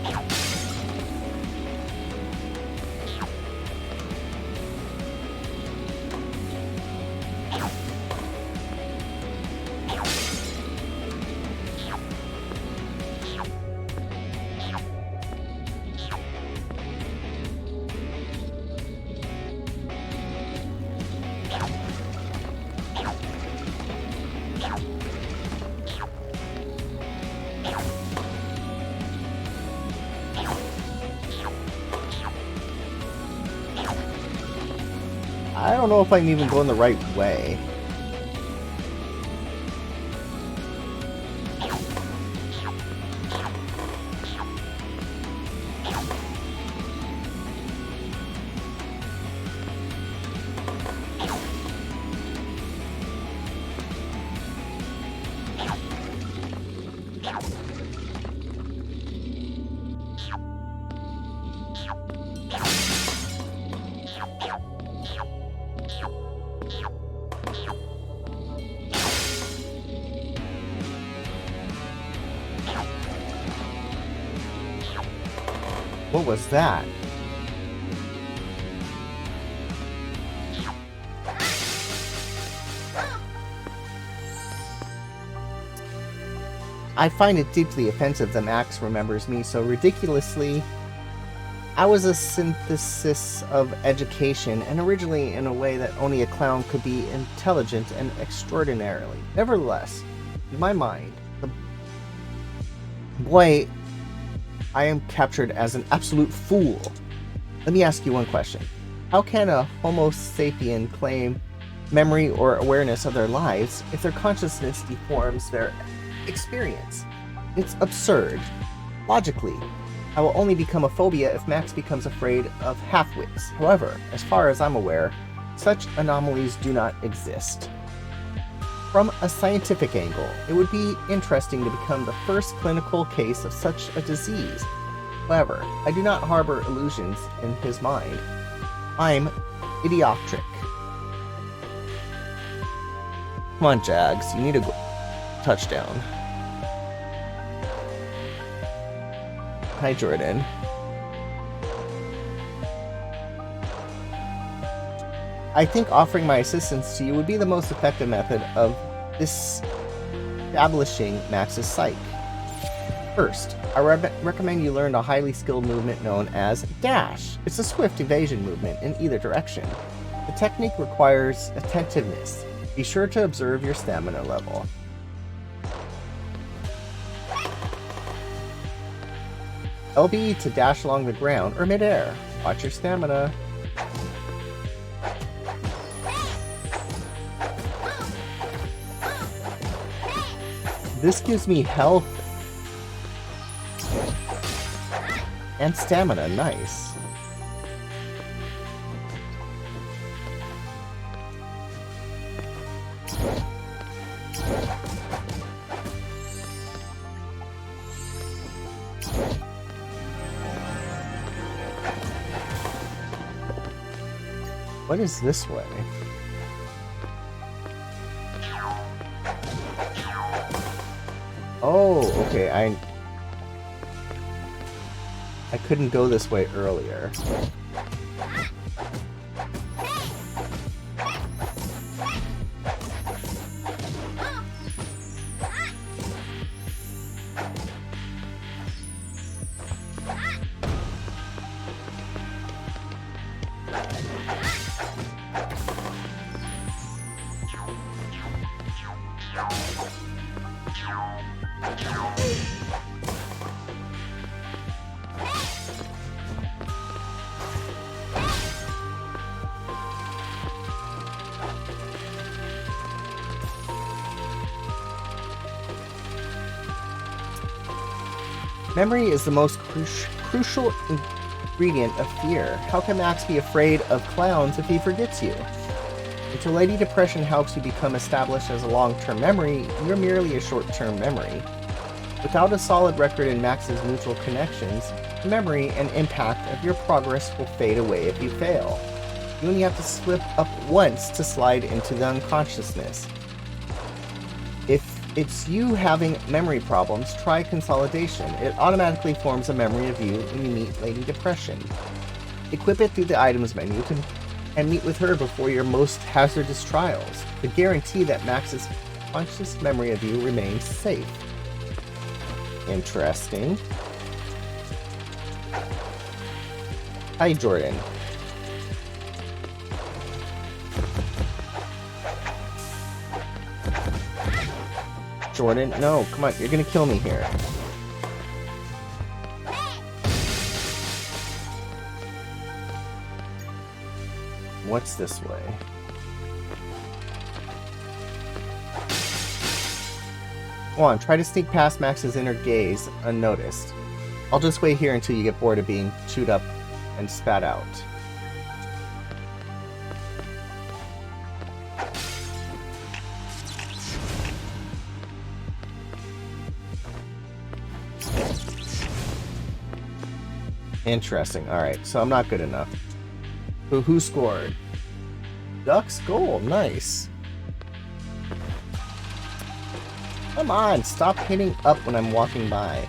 I don't know if I'm even going the right way. What was that? I find it deeply offensive that Max remembers me so ridiculously. I was a synthesis of education, and originally in a way that only a clown could be intelligent and extraordinarily. Nevertheless, in my mind, the Boy, I am captured as an absolute fool. Let me ask you one question. How can a Homo sapien claim memory or awareness of their lives if their consciousness deforms their experience? It's absurd. Logically, I will only become a phobia if Max becomes afraid of half-wits. However, as far as I'm aware, such anomalies do not exist. From a scientific angle, it would be interesting to become the first clinical case of such a disease. However, I do not harbor illusions in his mind. I'm idiotic. Come on, Jags, you need a touchdown. Hi, Jordan. I think offering my assistance to you would be the most effective method of establishing Max's psyche. First, I recommend you learn a highly skilled movement known as Dash. It's a swift evasion movement in either direction. The technique requires attentiveness. Be sure to observe your stamina level. LB to dash along the ground or midair. Watch your stamina. This gives me health and stamina. Nice. What is this way? Oh, okay, I couldn't go this way earlier. Memory is the most crucial ingredient of fear. How can Max be afraid of clowns if he forgets you? Until Lady Depression helps you become established as a long-term memory, you're merely a short-term memory. Without a solid record in Max's neutral connections, memory and impact of your progress will fade away if you fail. You only have to slip up once to slide into the unconsciousness. If it's you having memory problems, try consolidation. It automatically forms a memory of you when you meet Lady Depression. Equip it through the items menu and meet with her before your most hazardous trials. The guarantee that Max's conscious memory of you remains safe. Interesting. Hi, Jordan. Jordan, no, come on, you're gonna kill me here. What's this way? Go on, try to sneak past Max's inner gaze unnoticed. I'll just wait here until you get bored of being chewed up and spat out. Interesting. Alright, so I'm not good enough. Who scored? Duck's goal. Nice. Come on, stop hitting up when I'm walking by.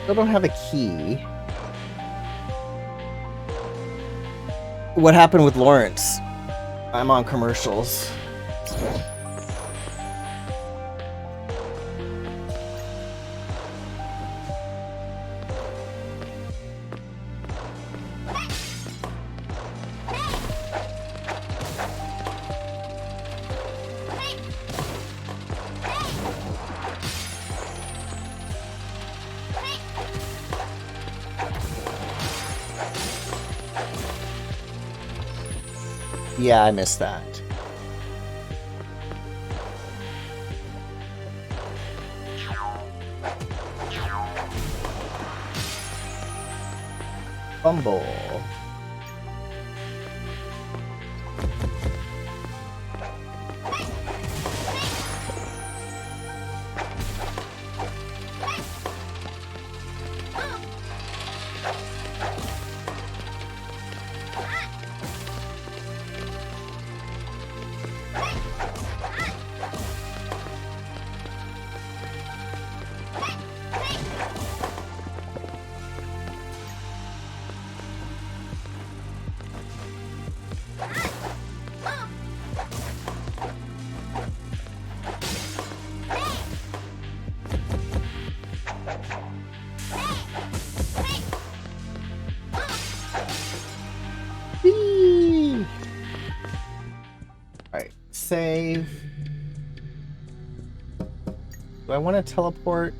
Still don't have a key. What happened with Lawrence? I'm on commercials. Yeah, I missed that. Fumble. Alright, save. Do I want to teleport?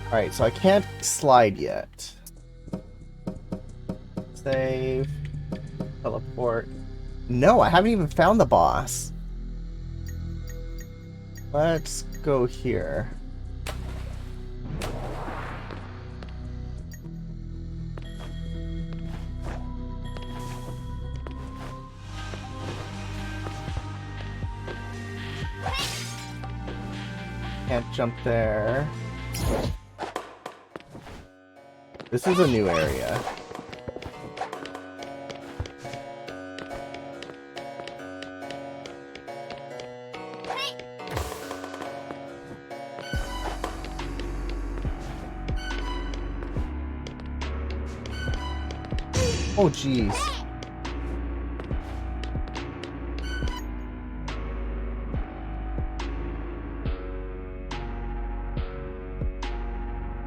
Alright, so I can't slide yet. Save. Teleport. No, I haven't even found the boss. Let's go here. Can't jump there. This is a new area. Oh, jeez.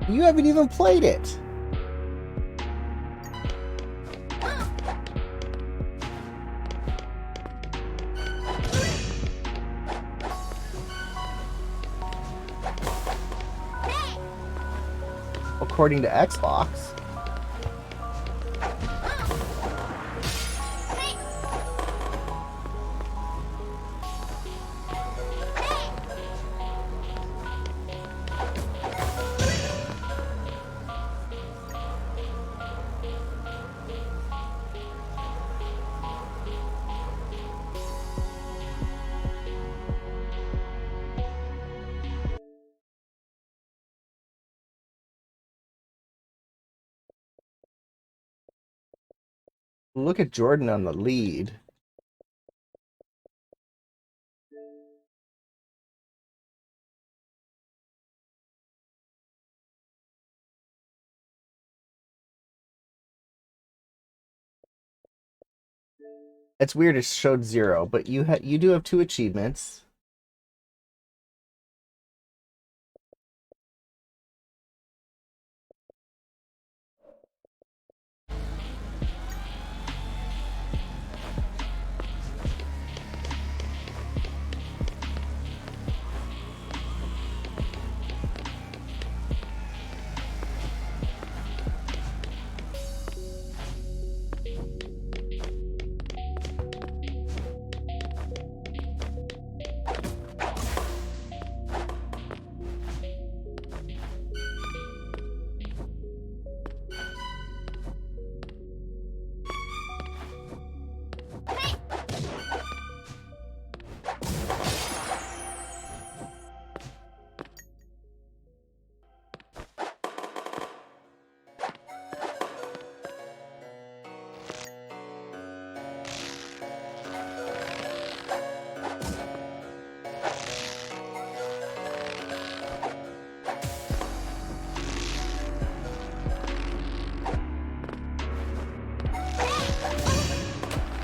You haven't even played it. According to Xbox. Look at Jordan on the lead. It's weird it showed 0, but you do have 2 achievements.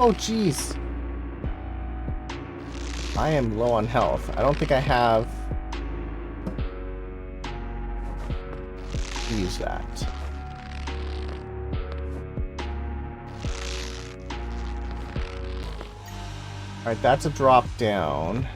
Oh, jeez. I am low on health. I don't think I have... use that. Alright, that's a drop down.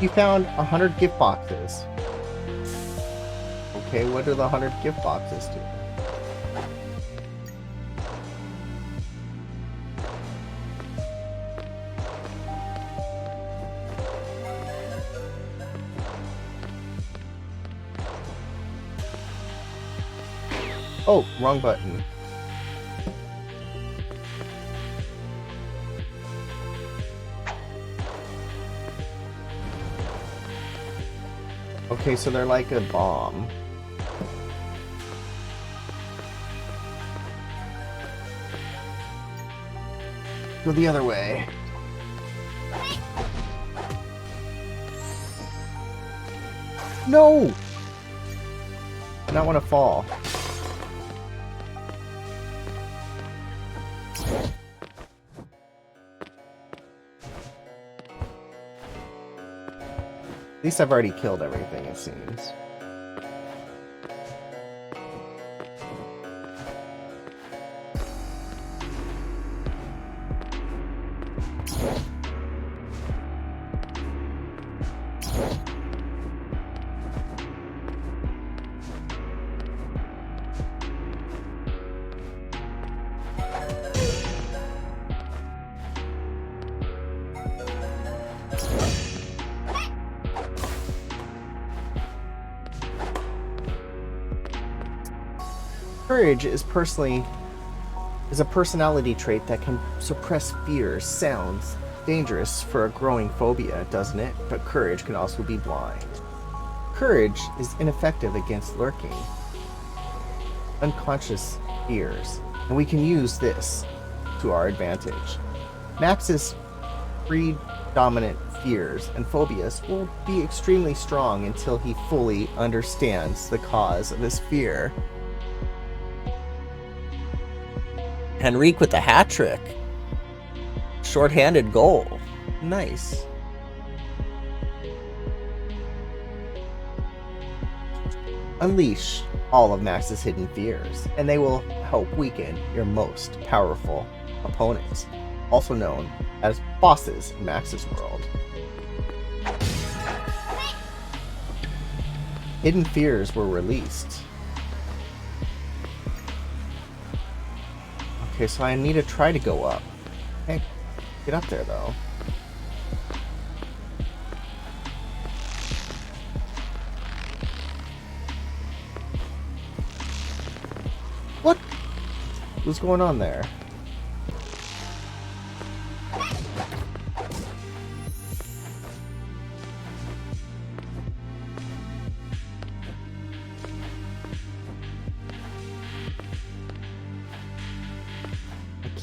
You found 100 gift boxes. Okay, what do the 100 gift boxes do? Oh, wrong button. Okay, so they're like a bomb. Go the other way. No! I don't want to fall. At least I've already killed everything, it seems. Courage is a personality trait that can suppress fears. Sounds dangerous for a growing phobia, doesn't it? But courage can also be blind. Courage is ineffective against lurking, unconscious fears, and we can use this to our advantage. Max's predominant fears and phobias will be extremely strong until he fully understands the cause of his fear. Henrique with the hat trick. Short-handed goal. Nice. Unleash all of Max's hidden fears, and they will help weaken your most powerful opponents, also known as bosses in Max's world. Hidden fears were released. Okay, so I need to try to go up. Hey, get up there, though. What? What's going on there?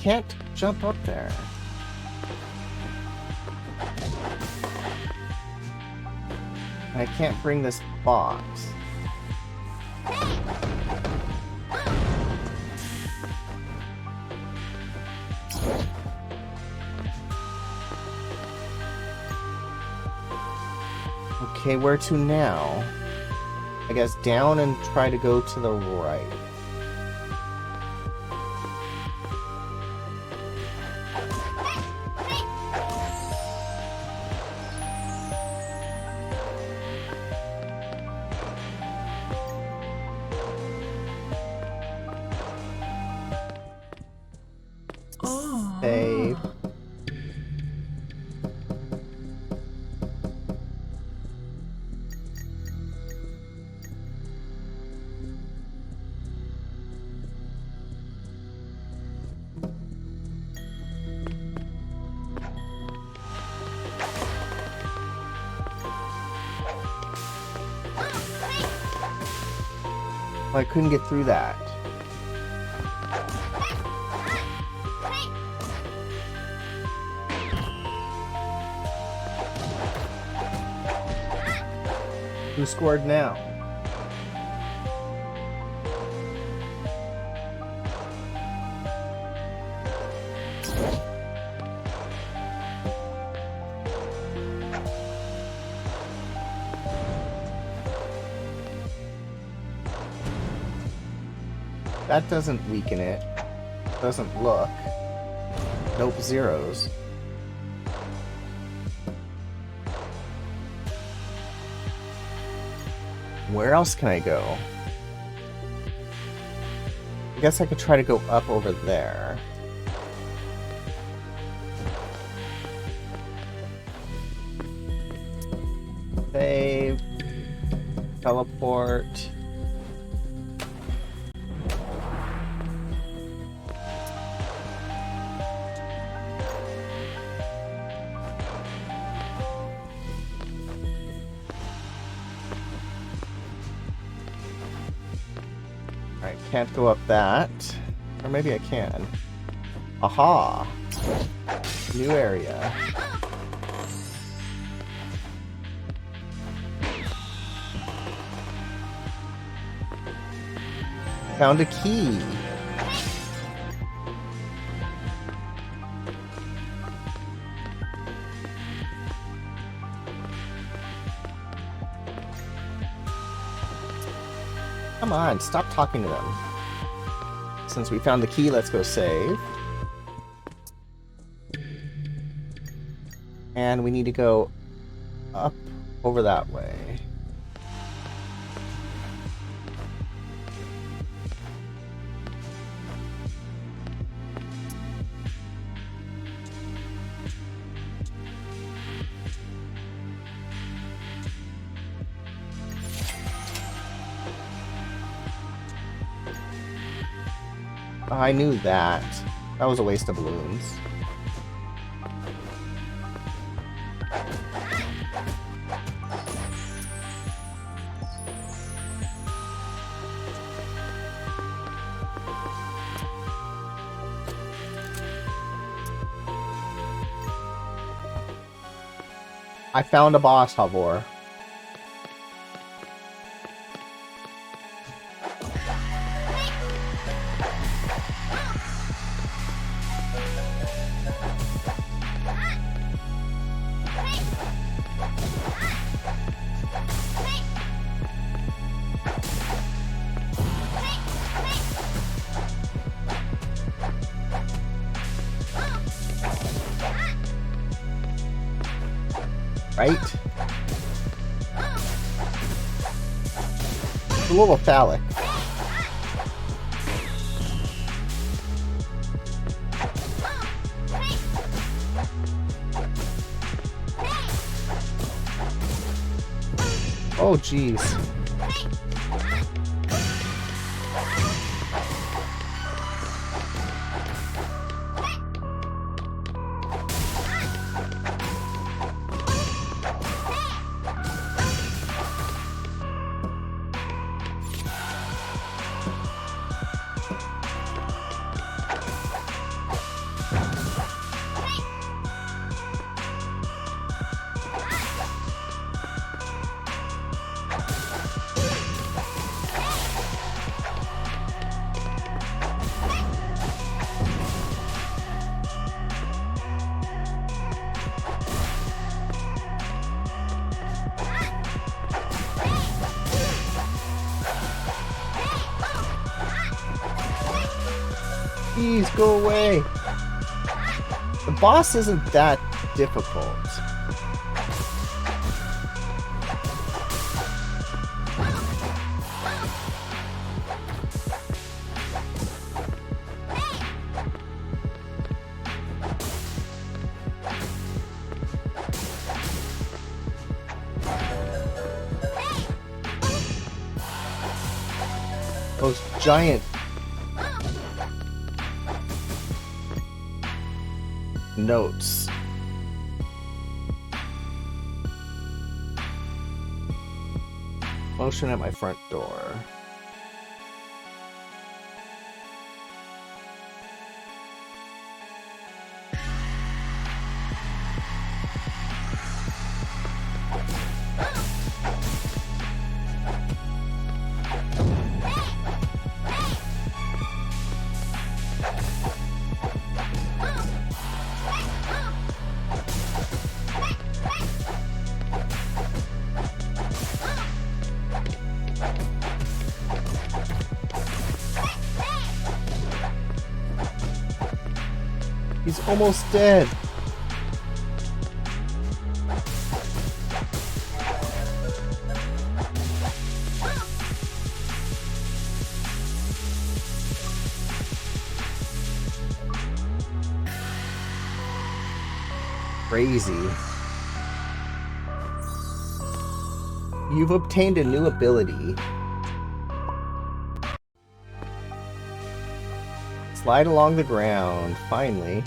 Can't jump up there. I can't bring this box. Okay, where to now? I guess down and try to go to the right. I couldn't get through that. Who scored now? That doesn't weaken it. Doesn't look. Nope, zeros. Where else can I go? I guess I could try to go up over there. Save. Teleport. Can't go up that. Or maybe I can. Aha! New area. Found a key. Come on, stop talking to them. Since we found the key, let's go save. And we need to go up over that way. I knew that. That was a waste of balloons. I found a boss, Havor. Right? It's a little phallic. Oh, jeez. Please go away. The boss isn't that difficult. Those giant notes. Motion at my front door. He's almost dead. Crazy. You've obtained a new ability. Slide along the ground, finally.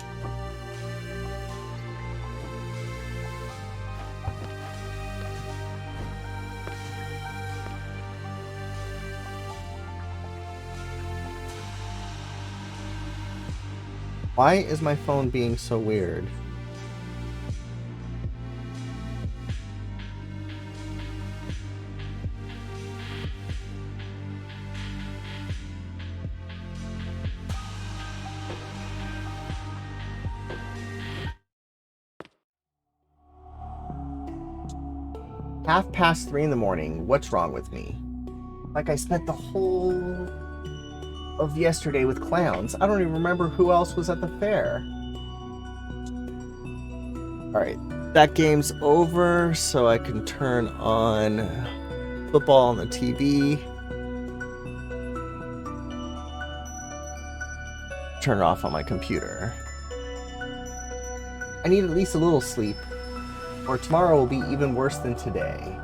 Why is my phone being so weird? Half past 3 in the morning. What's wrong with me? Like I spent the whole of yesterday with clowns. I don't even remember who else was at the fair. Alright, that game's over, so I can turn on football on the TV. Turn it off on my computer. I need at least a little sleep, or tomorrow will be even worse than today.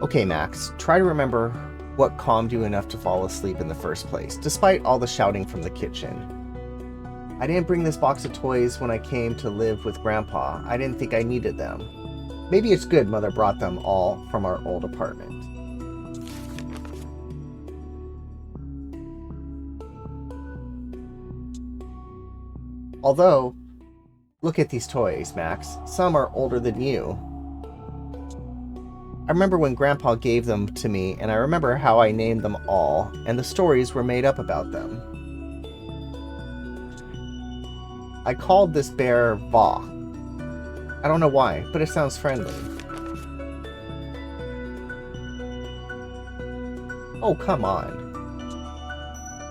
Okay, Max, try to remember what calmed you enough to fall asleep in the first place, despite all the shouting from the kitchen. I didn't bring this box of toys when I came to live with Grandpa. I didn't think I needed them. Maybe it's good Mother brought them all from our old apartment. Although, look at these toys, Max. Some are older than you. I remember when Grandpa gave them to me, and I remember how I named them all, and the stories were made up about them. I called this bear Va. I don't know why, but it sounds friendly. Oh, come on.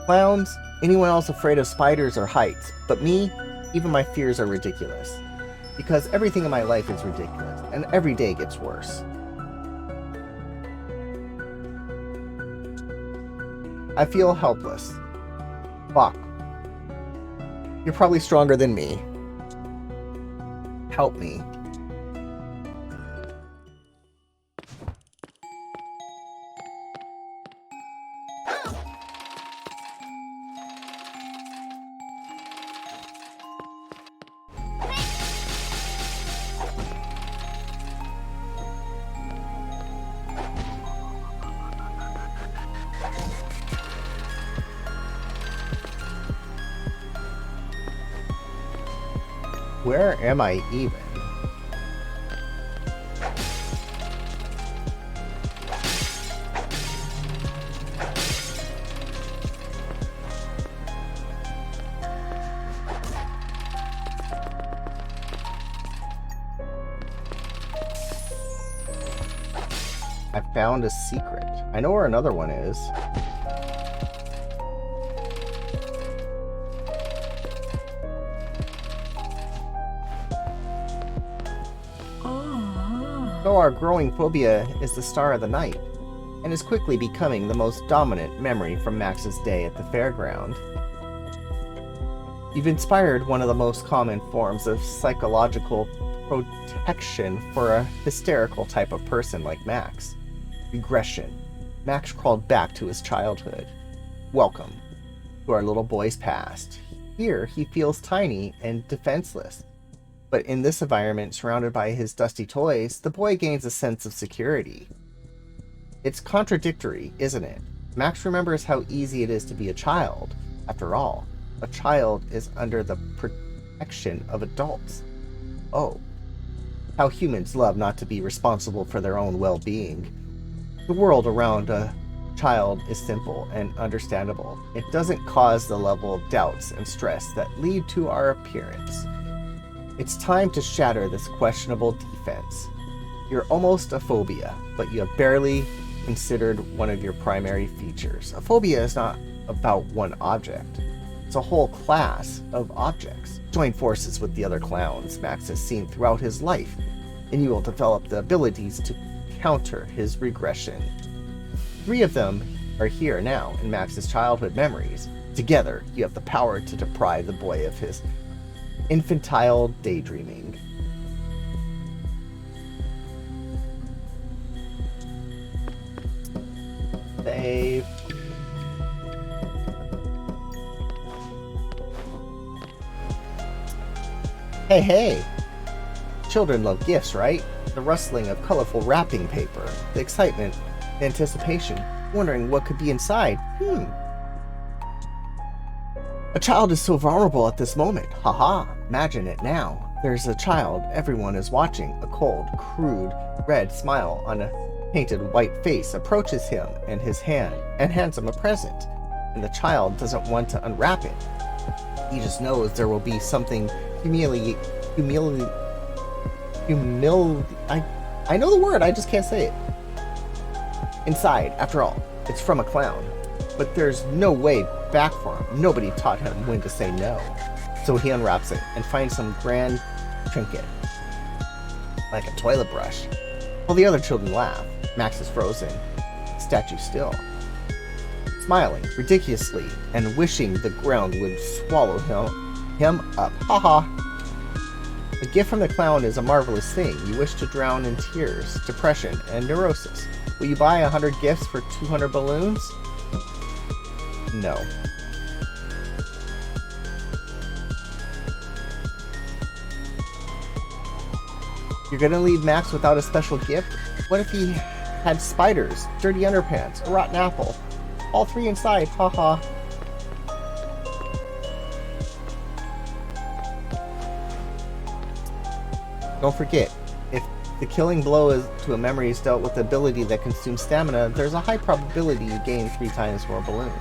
Clowns? Anyone else afraid of spiders or heights, but me, even my fears are ridiculous. Because everything in my life is ridiculous, and every day gets worse. I feel helpless. Fuck. You're probably stronger than me. Help me. Where am I even? I found a secret. I know where another one is. So our growing phobia is the star of the night, and is quickly becoming the most dominant memory from Max's day at the fairground. You've inspired one of the most common forms of psychological protection for a hysterical type of person like Max. Regression. Max crawled back to his childhood. Welcome to our little boy's past. Here, he feels tiny and defenseless. But in this environment, surrounded by his dusty toys, the boy gains a sense of security. It's contradictory, isn't it? Max remembers how easy it is to be a child. After all, a child is under the protection of adults. Oh, how humans love not to be responsible for their own well-being. The world around a child is simple and understandable. It doesn't cause the level of doubts and stress that lead to our appearance. It's time to shatter this questionable defense. You're almost a phobia, but you have barely considered one of your primary features. A phobia is not about one object. It's a whole class of objects. Join forces with the other clowns Max has seen throughout his life, and you will develop the abilities to counter his regression. 3 of them are here now in Max's childhood memories. Together, you have the power to deprive the boy of his infantile daydreaming. Save. Hey! Children love gifts, right? The rustling of colorful wrapping paper, the excitement, the anticipation, wondering what could be inside. A child is so vulnerable at this moment. Haha, imagine it now. There's a child, everyone is watching. A cold, crude, red smile on a painted white face approaches him and his hand and hands him a present. And the child doesn't want to unwrap it. He just knows there will be something I know the word, I just can't say it. Inside, after all, it's from a clown. But there's no way back for him. Nobody taught him when to say no. So he unwraps it and finds some grand trinket, like a toilet brush. All the other children laugh. Max is frozen, statue still, smiling ridiculously and wishing the ground would swallow him up. Haha. A gift from the clown is a marvelous thing. You wish to drown in tears, depression, and neurosis. Will you buy 100 gifts for 200 balloons? No. You're gonna leave Max without a special gift? What if he had spiders, dirty underpants, a rotten apple? All 3 inside, haha. Don't forget, if the killing blow to a memory is dealt with the ability that consumes stamina, there's a high probability you gain 3 times more balloons.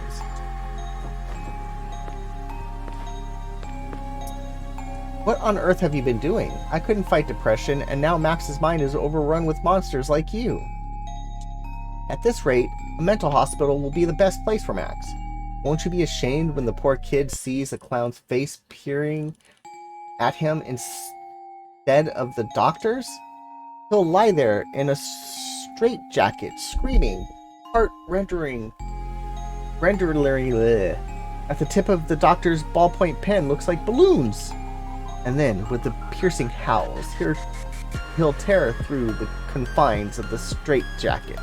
What on earth have you been doing? I couldn't fight depression, and now Max's mind is overrun with monsters like you. At this rate, a mental hospital will be the best place for Max. Won't you be ashamed when the poor kid sees a clown's face peering at him instead of the doctor's? He'll lie there in a straitjacket, screaming, heart-rendering, at the tip of the doctor's ballpoint pen looks like balloons. And then, with the piercing howls, he'll tear through the confines of the straitjacket,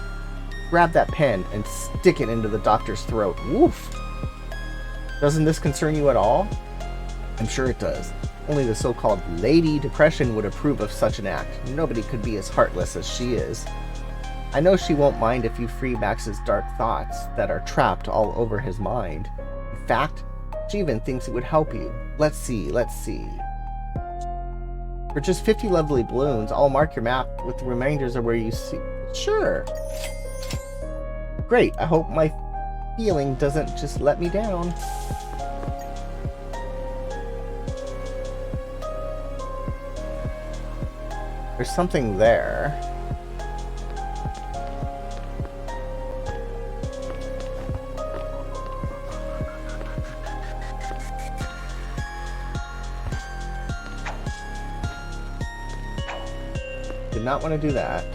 grab that pen, and stick it into the doctor's throat. Woof! Doesn't this concern you at all? I'm sure it does. Only the so-called Lady Depression would approve of such an act. Nobody could be as heartless as she is. I know she won't mind if you free Max's dark thoughts that are trapped all over his mind. In fact, she even thinks it would help you. Let's see. For just 50 lovely balloons, I'll mark your map with the reminders of where you see. Sure. Great, I hope my feeling doesn't just let me down. There's something there. Did not want to do that.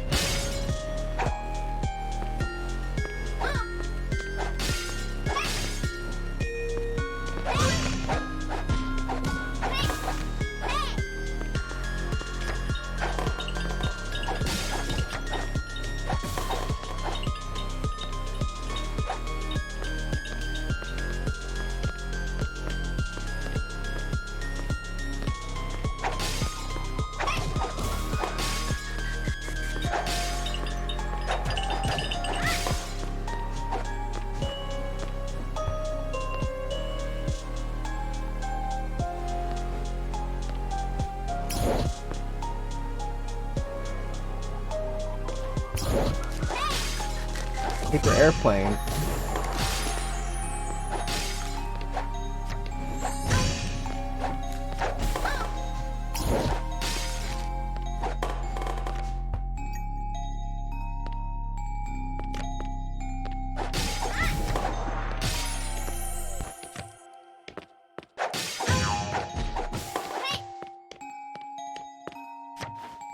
Paper airplane.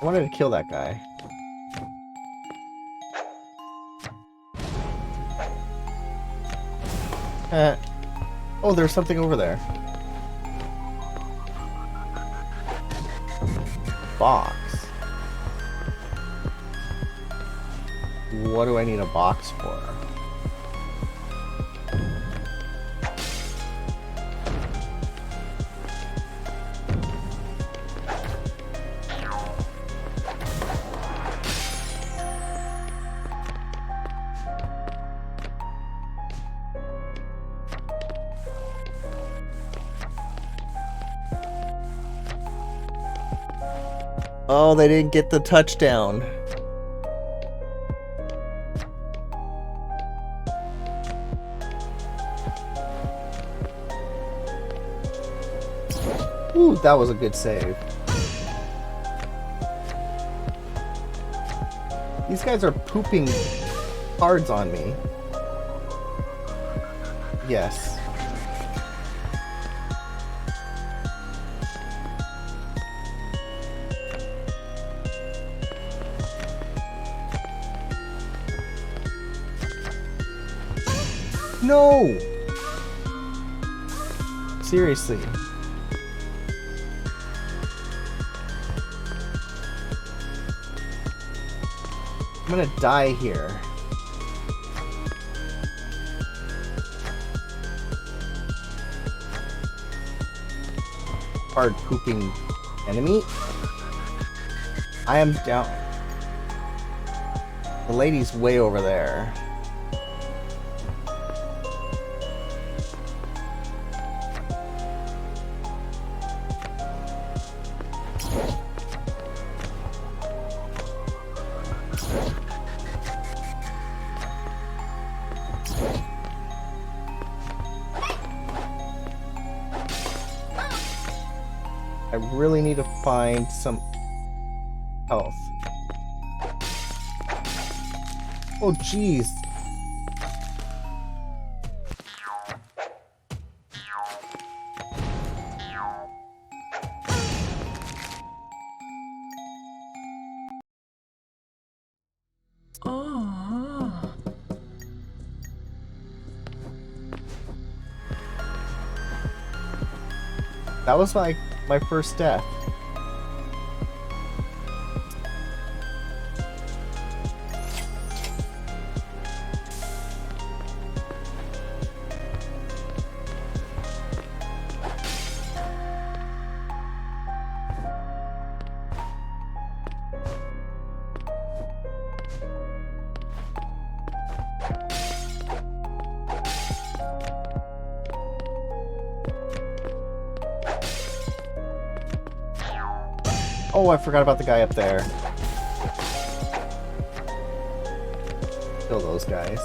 I wanted to kill that guy. Oh, there's something over there. Box. What do I need a box for? Oh, they didn't get the touchdown. Ooh, that was a good save. These guys are pooping cards on me. Yes. No! Seriously. I'm gonna die here. Hard pooping enemy. I am down. The lady's way over there. I really need to find some health. Oh, jeez. That was my first death. Oh, I forgot about the guy up there. Kill those guys.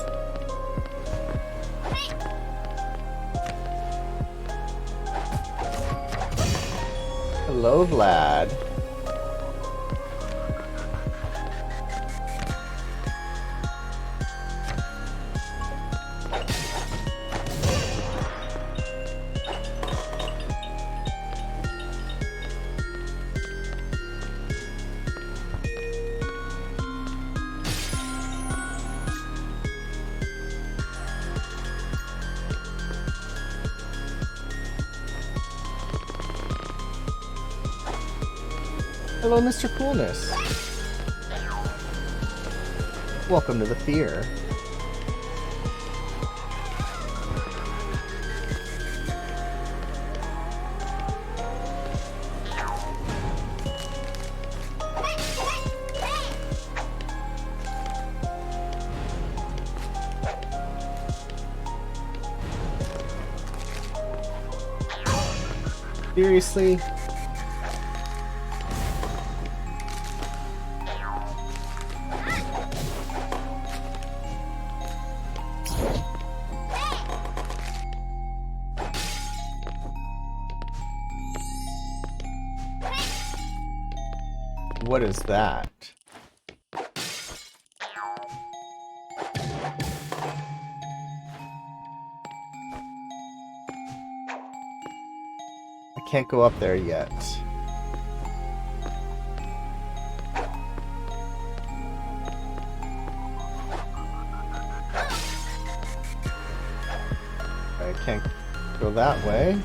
Hello, Vlad. Hello, Mr. Coolness. Welcome to the Fear. Seriously? What is that? I can't go up there yet. can't go that way.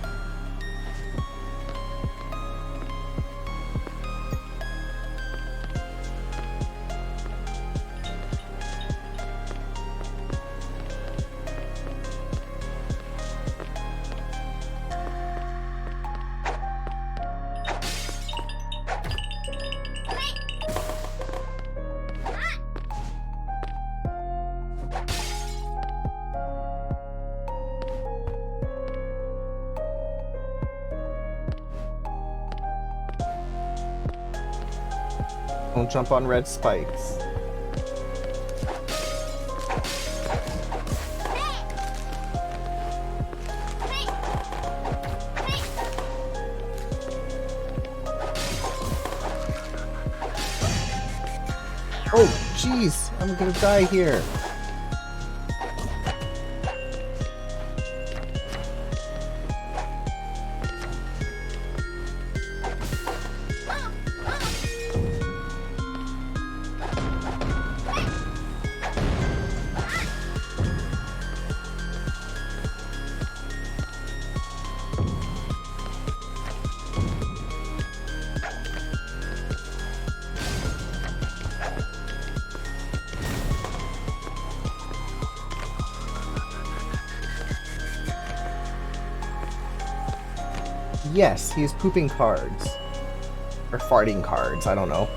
Don't jump on red spikes. Oh, jeez, I'm gonna die here. Yes, he's pooping cards. Or farting cards, I don't know.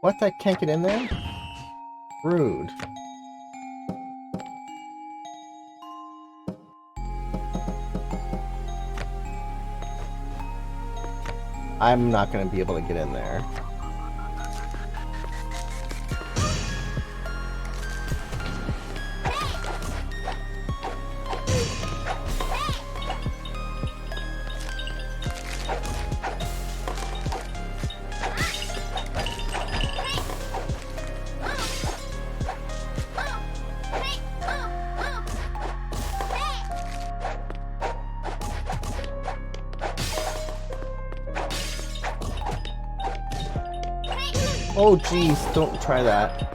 What? I can't get in there? Rude. I'm not going to be able to get in there. Oh geez, don't try that.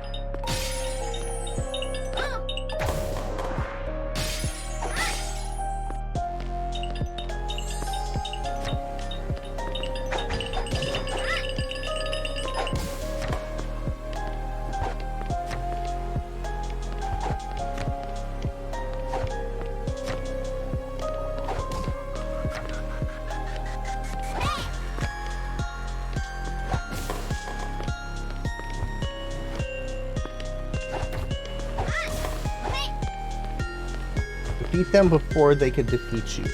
Defeat them before they could defeat you.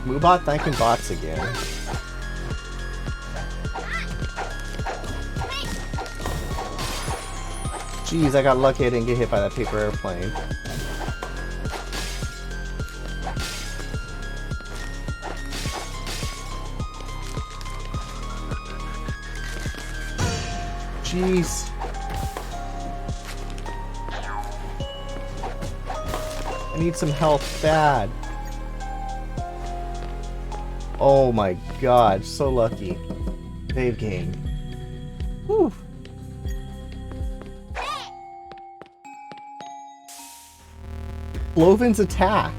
Moobot thanking bots again. Jeez, I got lucky I didn't get hit by that paper airplane. Jeez. I need some health bad. Oh my god, so lucky. Save game. Whew. Lovin's attack.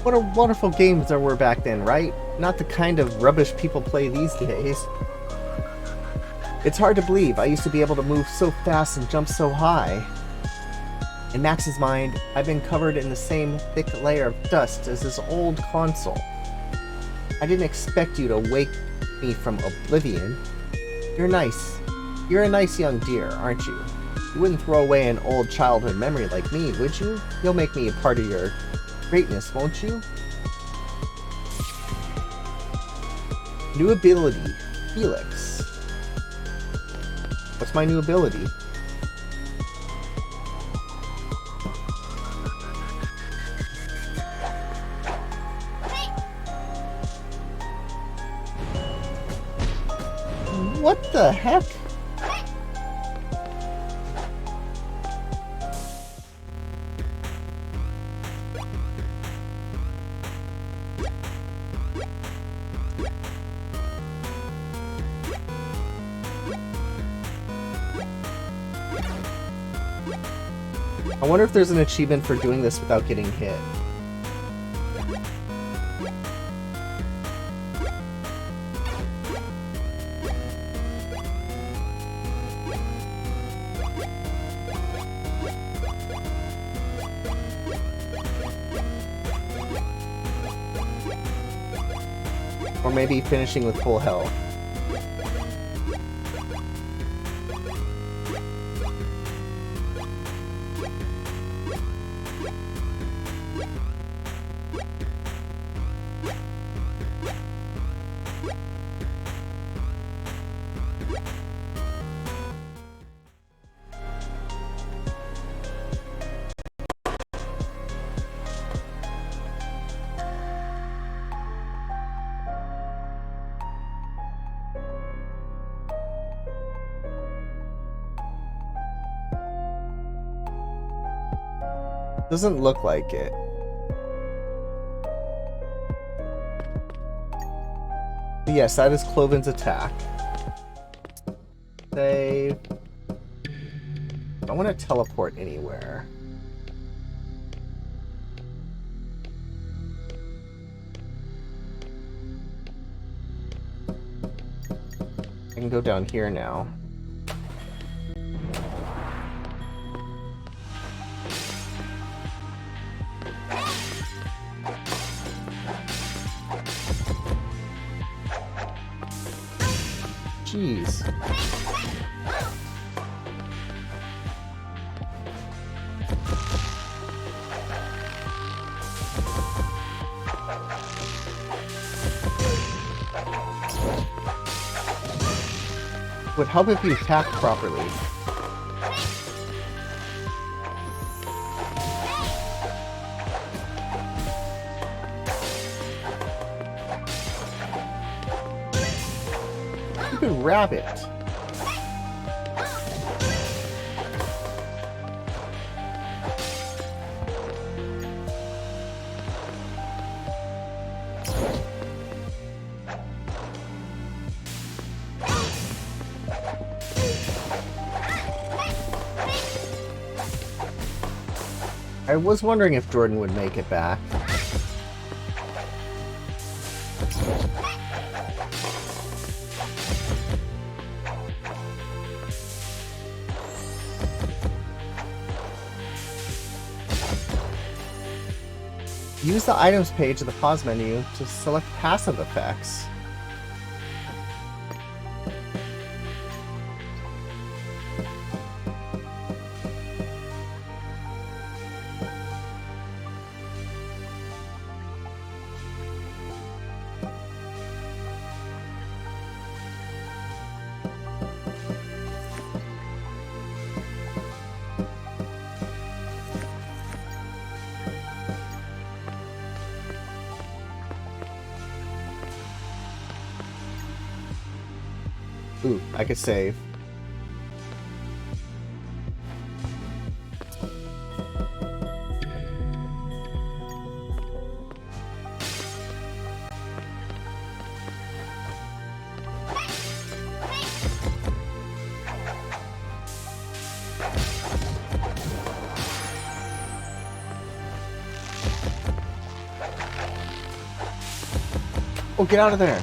What a wonderful games there were back then, right? Not the kind of rubbish people play these days. It's hard to believe I used to be able to move so fast and jump so high. In Max's mind, I've been covered in the same thick layer of dust as this old console. I didn't expect you to wake me from oblivion. You're nice. You're a nice young dear, aren't you? You wouldn't throw away an old childhood memory like me, would you? You'll make me a part of your greatness, won't you? New ability, Felix. What's my new ability? What the heck? I wonder if there's an achievement for doing this without getting hit. Or maybe finishing with full health. Doesn't look like it. But yes, that is Cloven's attack. Save. I want to teleport anywhere. I can go down here now. Jeez. Would help if you attacked properly. Stupid rabbit. I was wondering if Jordan would make it back. Use the items page of the pause menu to select passive effects. Ooh, I could save. Oh, get out of there.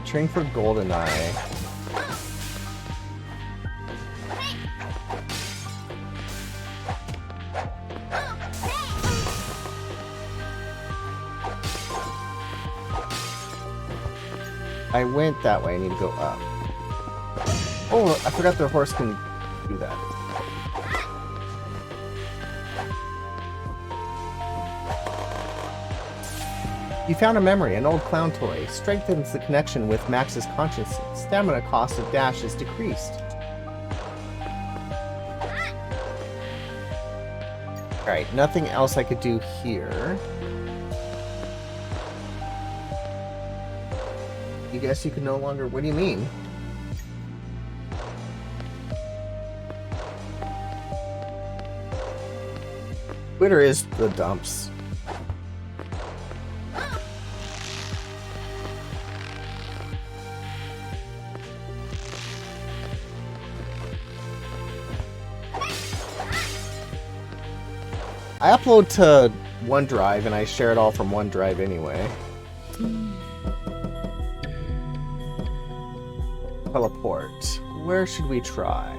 Train for GoldenEye. I went that way. I need to go up. Oh, I forgot the horse can do that. You found a memory, an old clown toy. Strengthens the connection with Max's consciousness. Stamina cost of dash is decreased. Alright, nothing else I could do here. You guess you can no longer... What do you mean? Twitter is the dumps. I upload to OneDrive and I share it all from OneDrive anyway. Teleport. Where should we try?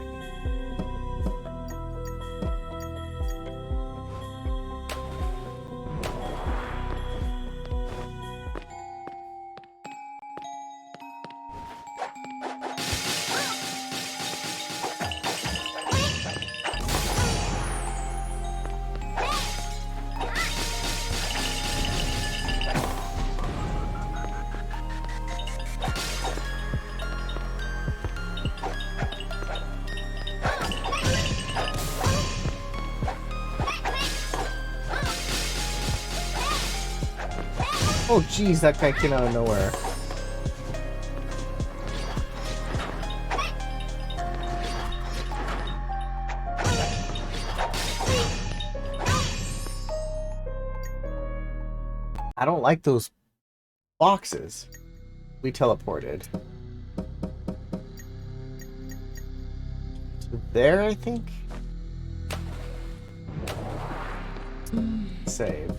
Oh jeez, that guy came out of nowhere. I don't like those boxes. We teleported. To there, I think? Save.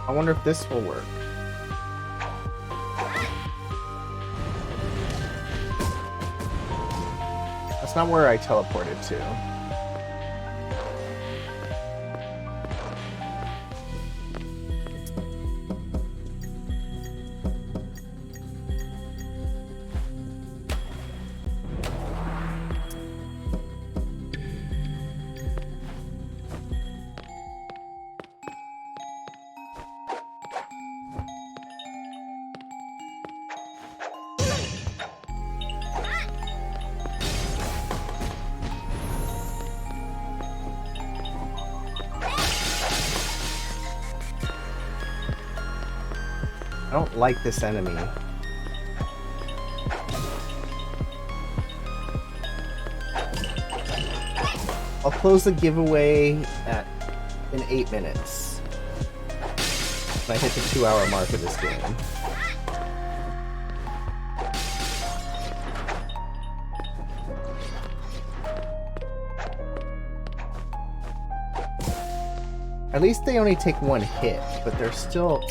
I wonder if this will work. That's not where I teleported to. I don't like this enemy. I'll close the giveaway in 8 minutes. When I hit the 2-hour mark of this game. At least they only take 1 hit, but they're still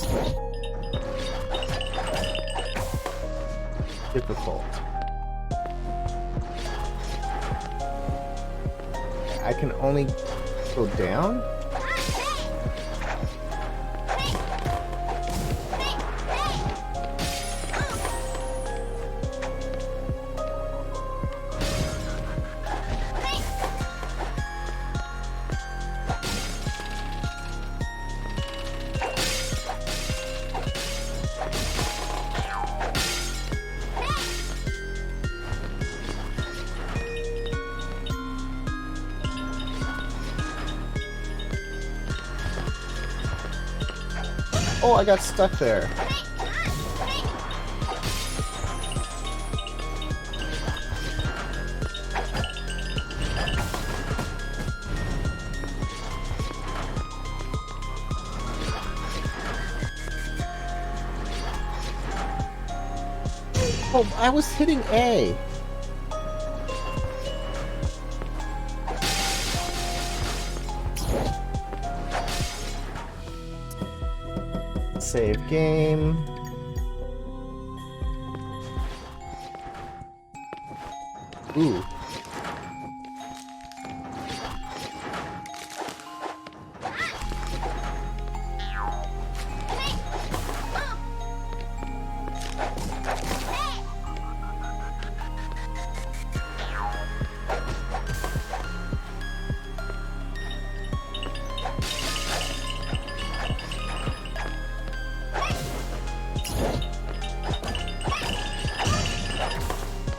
difficult. I can only go down? No, I got stuck there. Oh, I was hitting A. Save game. Ooh.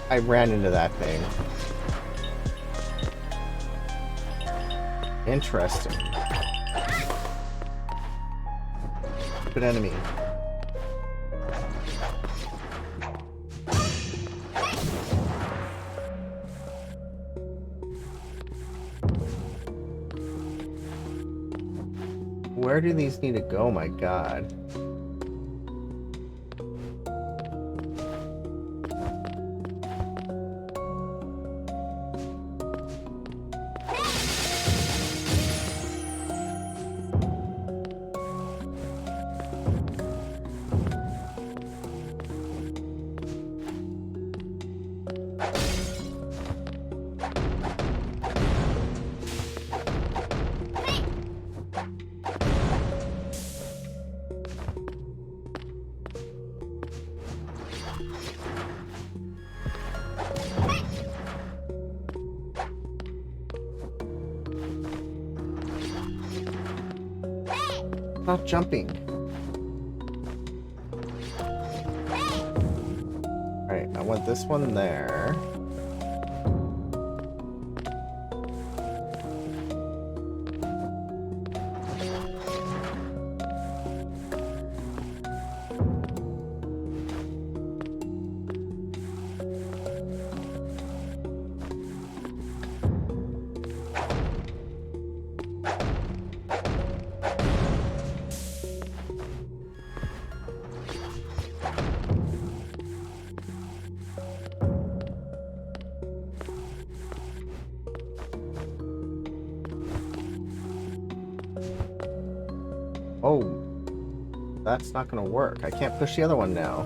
I ran into that thing. Interesting. Good enemy. Where do these need to go, my god? Not jumping. Alright, I want this one there. Oh, that's not gonna work. I can't push the other one now.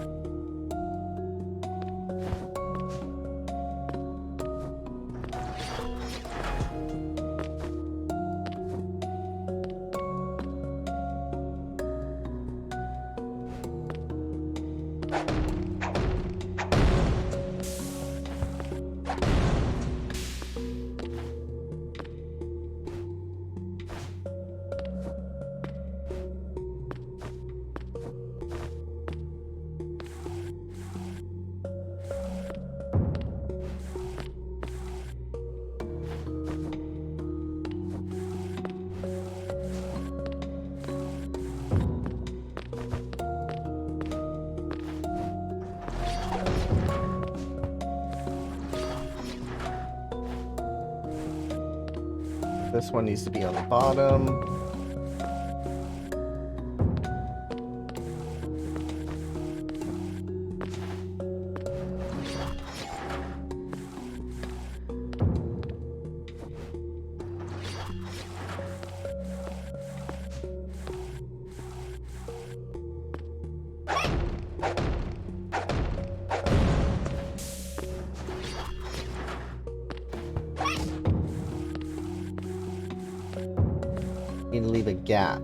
This one needs to be on the bottom. Need to leave a gap.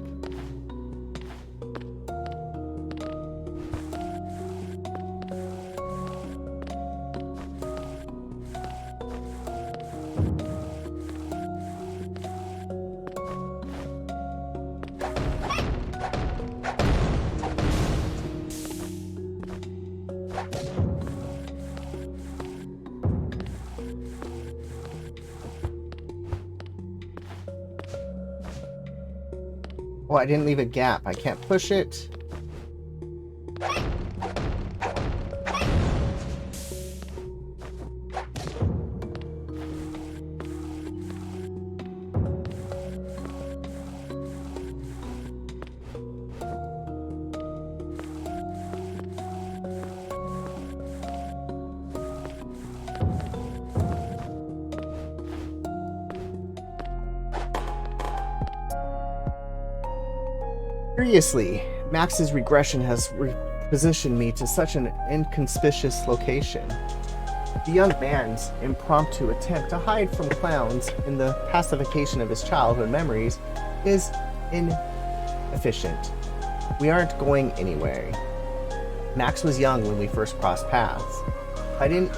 Oh, I didn't leave a gap. I can't push it. Curiously, Max's regression has repositioned me to such an inconspicuous location. The young man's impromptu attempt to hide from clowns in the pacification of his childhood memories is inefficient. We aren't going anywhere. Max was young when we first crossed paths. I didn't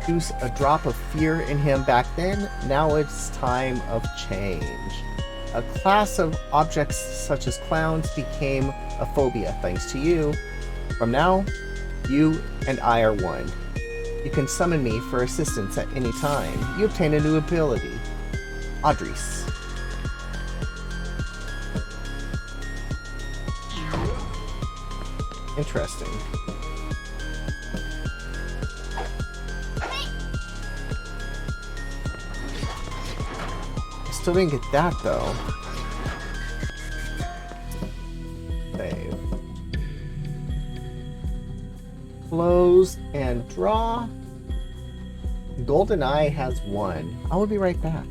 induce a drop of fear in him back then. Now it's time of change. A class of objects such as clowns became a phobia thanks to you. From now, you and I are one. You can summon me for assistance at any time. You obtain a new ability. Audrey's. Interesting. I still didn't get that though. Save. Close and draw. GoldenEye has 1. I will be right back.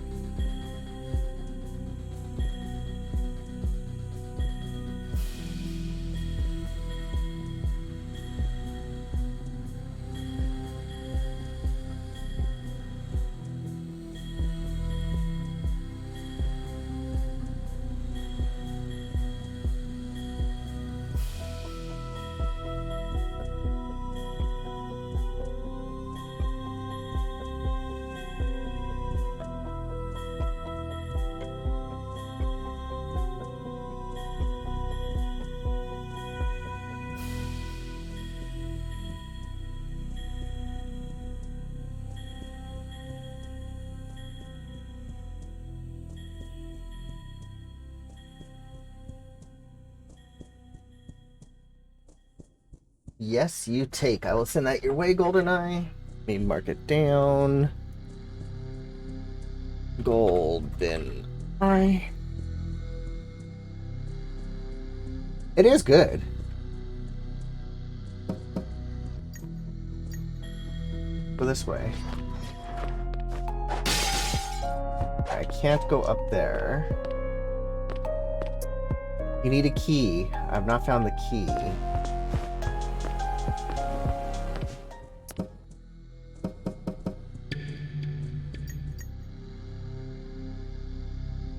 Yes, you take. I will send that your way, GoldenEye. Let me mark it down. GoldenEye. It is good. Go this way. I can't go up there. You need a key. I've not found the key.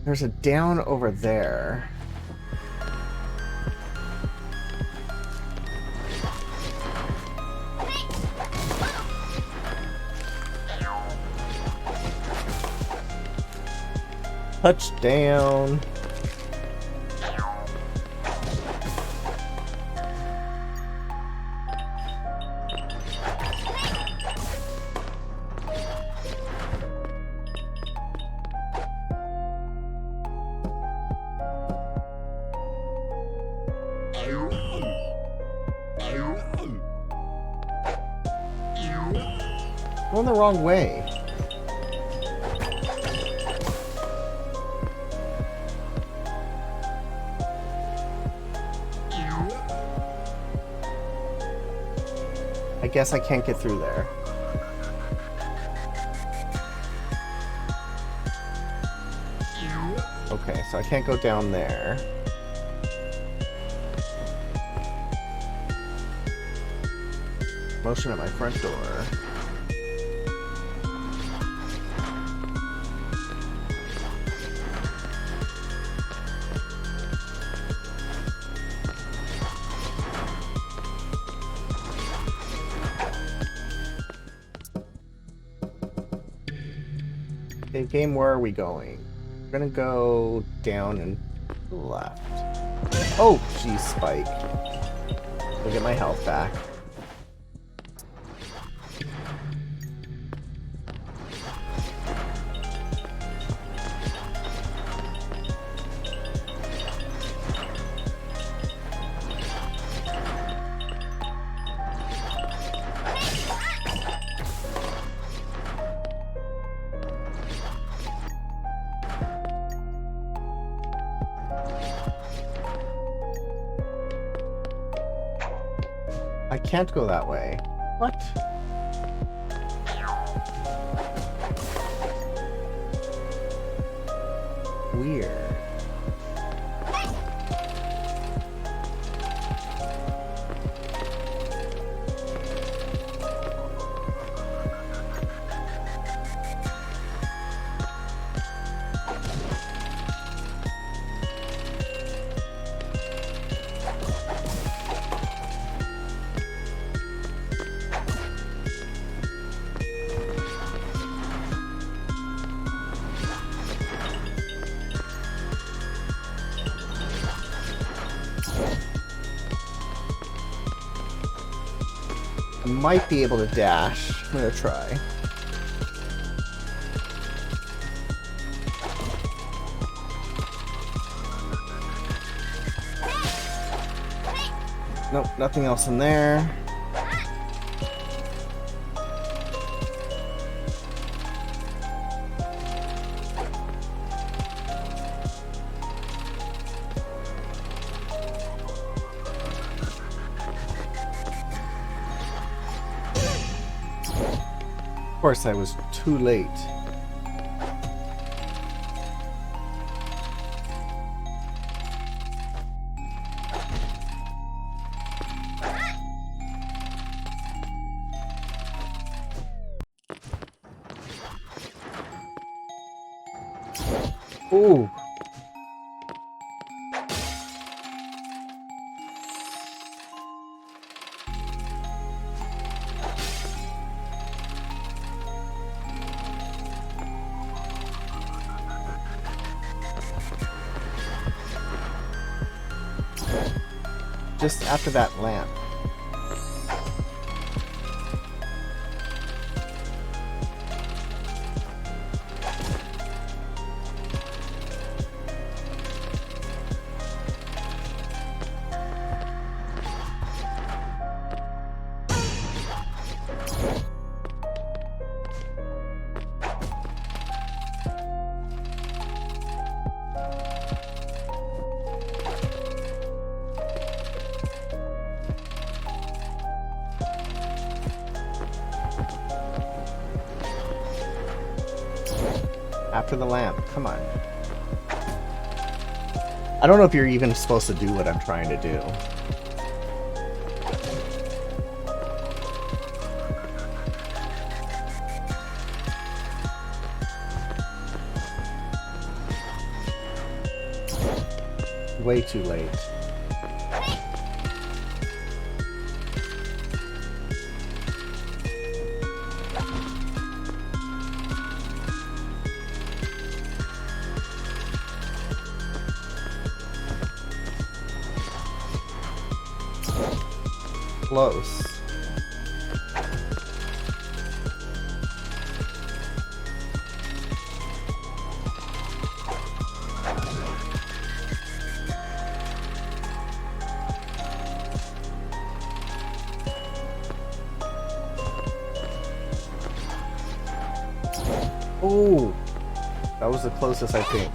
There's a down over there. Touchdown. Going the wrong way. I guess I can't get through there. Okay, so I can't go down there. Motion at my front door. Okay, game, where are we going? We're gonna go down and left. Oh, geez, Spike. I'll get my health back. I can't go that way. What? Weird. I might be able to dash. I'm gonna try. Nope, nothing else in there. Of course, I was too late. Ooh. Just after that lamp. After the lamp, come on. I don't know if you're even supposed to do what I'm trying to do. Way too late. Close. Oh, that was the closest, I think.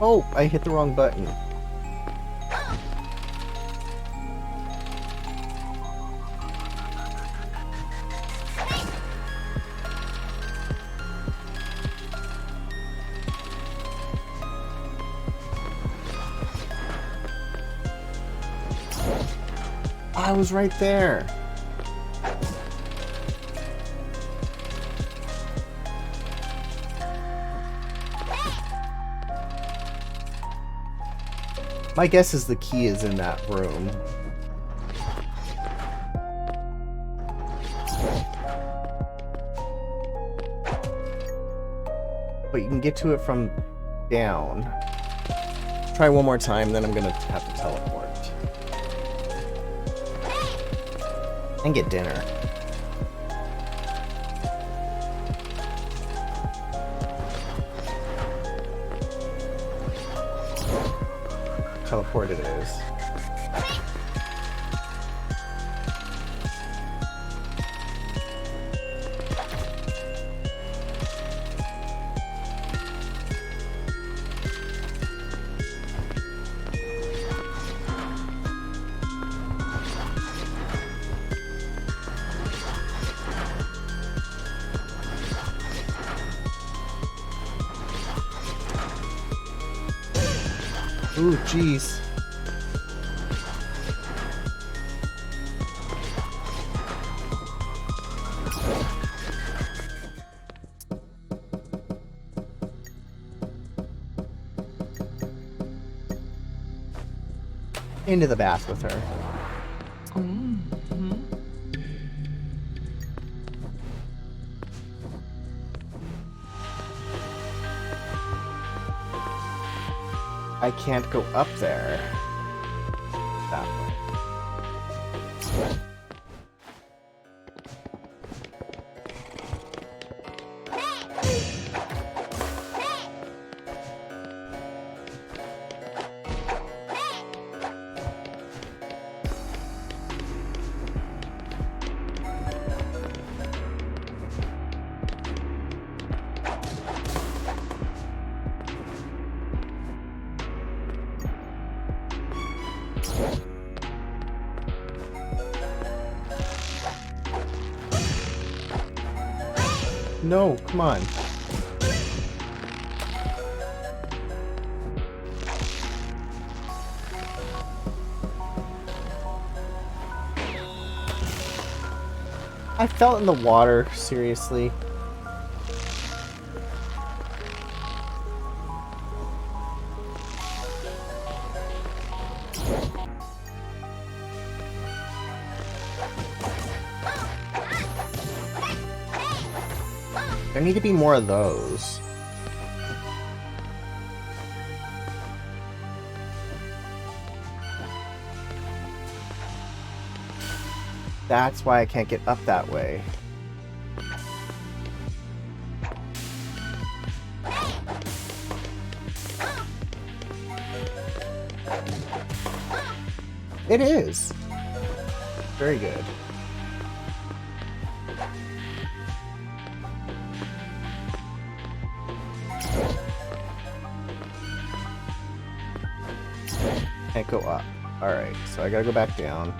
Oh, I hit the wrong button. I was right there. My guess is the key is in that room. But you can get to it from down. Try one more time, then I'm gonna have to teleport. And get dinner. Teleport it is. Ooh, jeez. Into the bath with her. I can't go up there. That way. No, come on. I fell in the water, seriously. There need to be more of those. That's why I can't get up that way. It is. Very good. Can't go up. Alright, so I gotta go back down.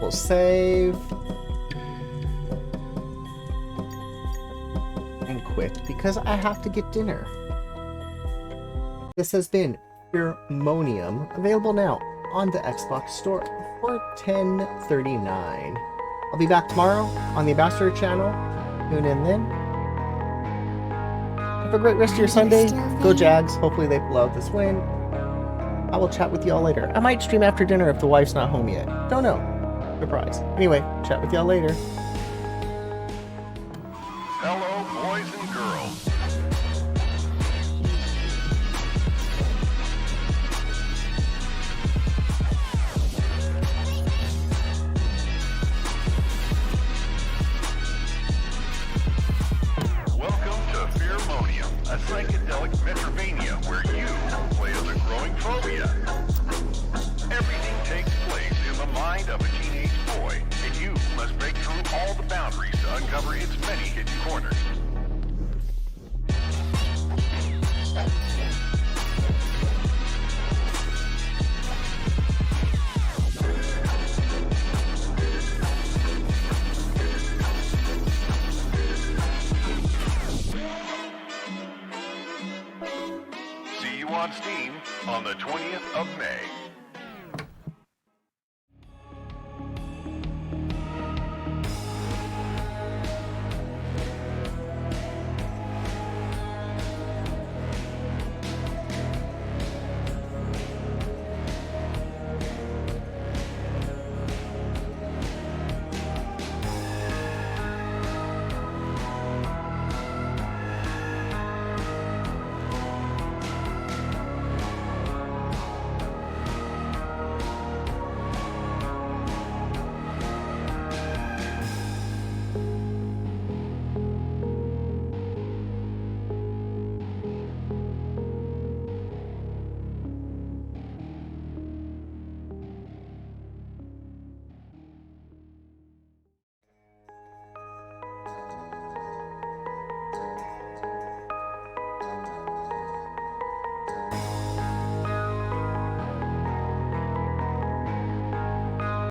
We'll save. And quit, because I have to get dinner. This has been Fearmonium, available now on the Xbox Store for $10.39. I'll be back tomorrow on the Ambassador channel. Tune in then. Have a great rest of your Sunday. Go Jags. Hopefully they pull out this win. I will chat with y'all later. I might stream after dinner if the wife's not home yet. Don't know. Surprise. Anyway, chat with y'all later. Hello, boys and girls. Welcome to Fearmonium, a psychedelic Metroidvania where you play as a growing phobia. Everything takes place in the mind of a teenage boy, and you must break through all the boundaries to uncover its many hidden corners.